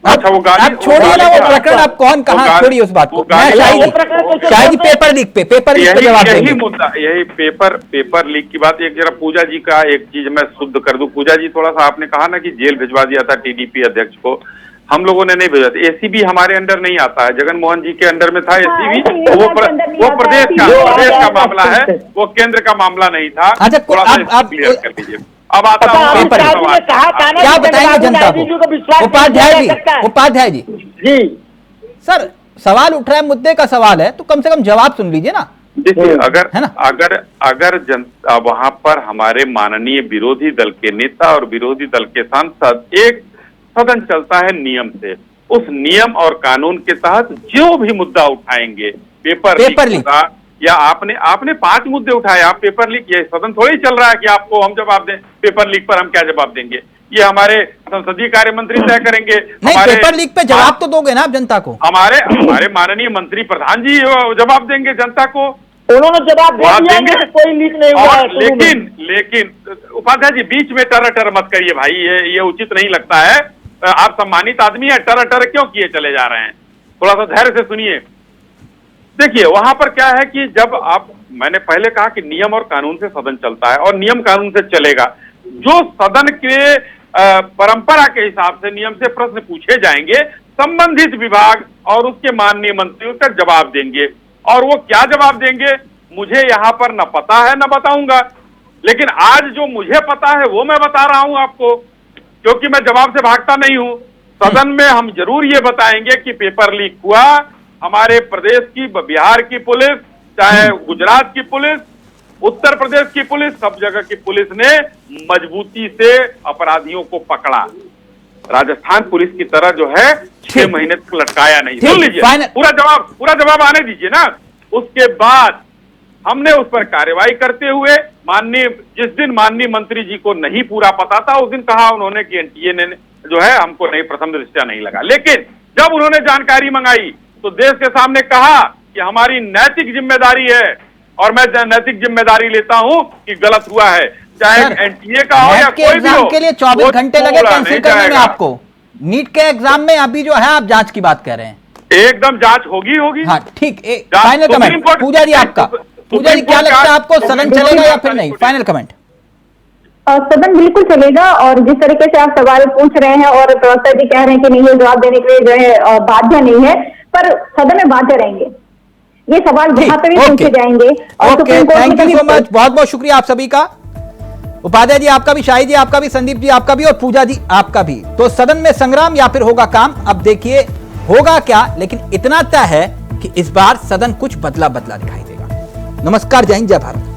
अच्छा, वो गाली छोड़िए ना वो प्रकरण, आप कौन कहाँ, छोड़िए उस बात को। शायद पेपर लीक पे जवाब देंगे। मुद्दा यही पेपर लीक की बात। एक जरा पूजा जी का एक चीज मैं शुद्ध कर दूं। पूजा जी, थोड़ा सा आपने कहा ना कि जेल भिजवा दिया था टीडीपी अध्यक्ष को, हम लोगों ने नहीं भेजा था। एसीबी हमारे अंडर नहीं आता है, जगन मोहन जी के अंडर में था एसीबी, वो प्रदेश का मामला है, वो केंद्र का मामला नहीं था। अच्छा, थोड़ा सा क्लियर कर लीजिए। अब आता हूँ, क्या बताएंगे जनता को? उपाध्याय जी सर, सवाल उठ रहा है, मुद्दे का सवाल है, तो कम से कम जवाब सुन लीजिए ना। देखिए, अगर जनता वहां पर हमारे माननीय विरोधी दल के नेता और विरोधी दल के सांसद एक सदन चलता है नियम से। उस नियम और कानून के तहत जो भी मुद्दा उठाएंगे, पेपर लीक होगा या आपने 5 मुद्दे उठाए, आप पेपर लीक, ये सदन थोड़ी चल रहा है कि आपको हम जवाब दें। पेपर लीक पर हम क्या जवाब देंगे? ये हमारे संसदीय कार्य मंत्री तय करेंगे। नहीं, पेपर लीक पे जवाब तो दोगे ना आप जनता को? हमारे माननीय मंत्री प्रधान जी जवाब देंगे जनता को। उन्होंने जवाब दे दिया, कोई लीक नहीं हुआ है। लेकिन उपाध्याय जी बीच में टर मत करिए भाई, ये उचित नहीं लगता है। आप सम्मानित आदमी है, टर क्यों किए चले जा रहे हैं? थोड़ा सा धैर्य से सुनिए। देखिए वहां पर क्या है कि जब मैंने पहले कहा कि नियम और कानून से सदन चलता है और नियम कानून से चलेगा। जो सदन के परंपरा के हिसाब से नियम से प्रश्न पूछे जाएंगे, संबंधित विभाग और उसके माननीय मंत्री उसका जवाब देंगे। और वो क्या जवाब देंगे मुझे यहां पर न पता है न बताऊंगा, लेकिन आज जो मुझे पता है वो मैं बता रहा हूं आपको, क्योंकि मैं जवाब से भागता नहीं हूं। सदन में हम जरूर ये बताएंगे कि पेपर लीक हुआ। हमारे प्रदेश की, बिहार की पुलिस, चाहे गुजरात की पुलिस, उत्तर प्रदेश की पुलिस, सब जगह की पुलिस ने मजबूती से अपराधियों को पकड़ा। राजस्थान पुलिस की तरह जो है 6 महीने तक लटकाया नहीं। सुन लीजिए, पूरा जवाब आने दीजिए ना। उसके बाद हमने उस पर कार्रवाई करते हुए जिस दिन माननीय मंत्री जी को नहीं पूरा पता था, उस दिन कहा उन्होंने कि एनटीए ने जो है हमको नहीं, प्रथम दृष्टया नहीं लगा। लेकिन जब उन्होंने जानकारी मंगाई तो देश के सामने कहा कि हमारी नैतिक जिम्मेदारी है और मैं नैतिक जिम्मेदारी लेता हूं कि गलत हुआ है, चाहे एनटीए का हो या कोई भी हो। के लिए 24 घंटे लगे कैंसिल करने में आपको। नीट के एग्जाम में अभी जो है आप जांच की बात कर रहे हैं, एकदम जांच होगी। हाँ ठीक। फाइनल कमेंट पूजा जी आपका। पूजा जी क्या लगता है आपको, सदन चलेगा या फिर नहीं? Final comment. सदन बिल्कुल चलेगा, और जिस तरीके से आप सवाल पूछ रहे हैं और प्रवक्ता जी कह रहे हैं कि नहीं ये जवाब देने के लिए जो है बाध्य नहीं है, पर सदन में बाध्य रहेंगे। ये सवाल वहां पर भी पूछे जाएंगे। Okay, thank you so much, बहुत बहुत शुक्रिया आप सभी का। उपाध्याय जी आपका भी, शाही जी आपका भी, संदीप जी आपका भी और पूजा जी आपका भी। तो सदन में संग्राम या फिर होगा काम, अब देखिए होगा क्या। लेकिन इतना तय है कि इस बार सदन कुछ बदला दिखाई देगा। नमस्कार, जय हिंद, जय भारत।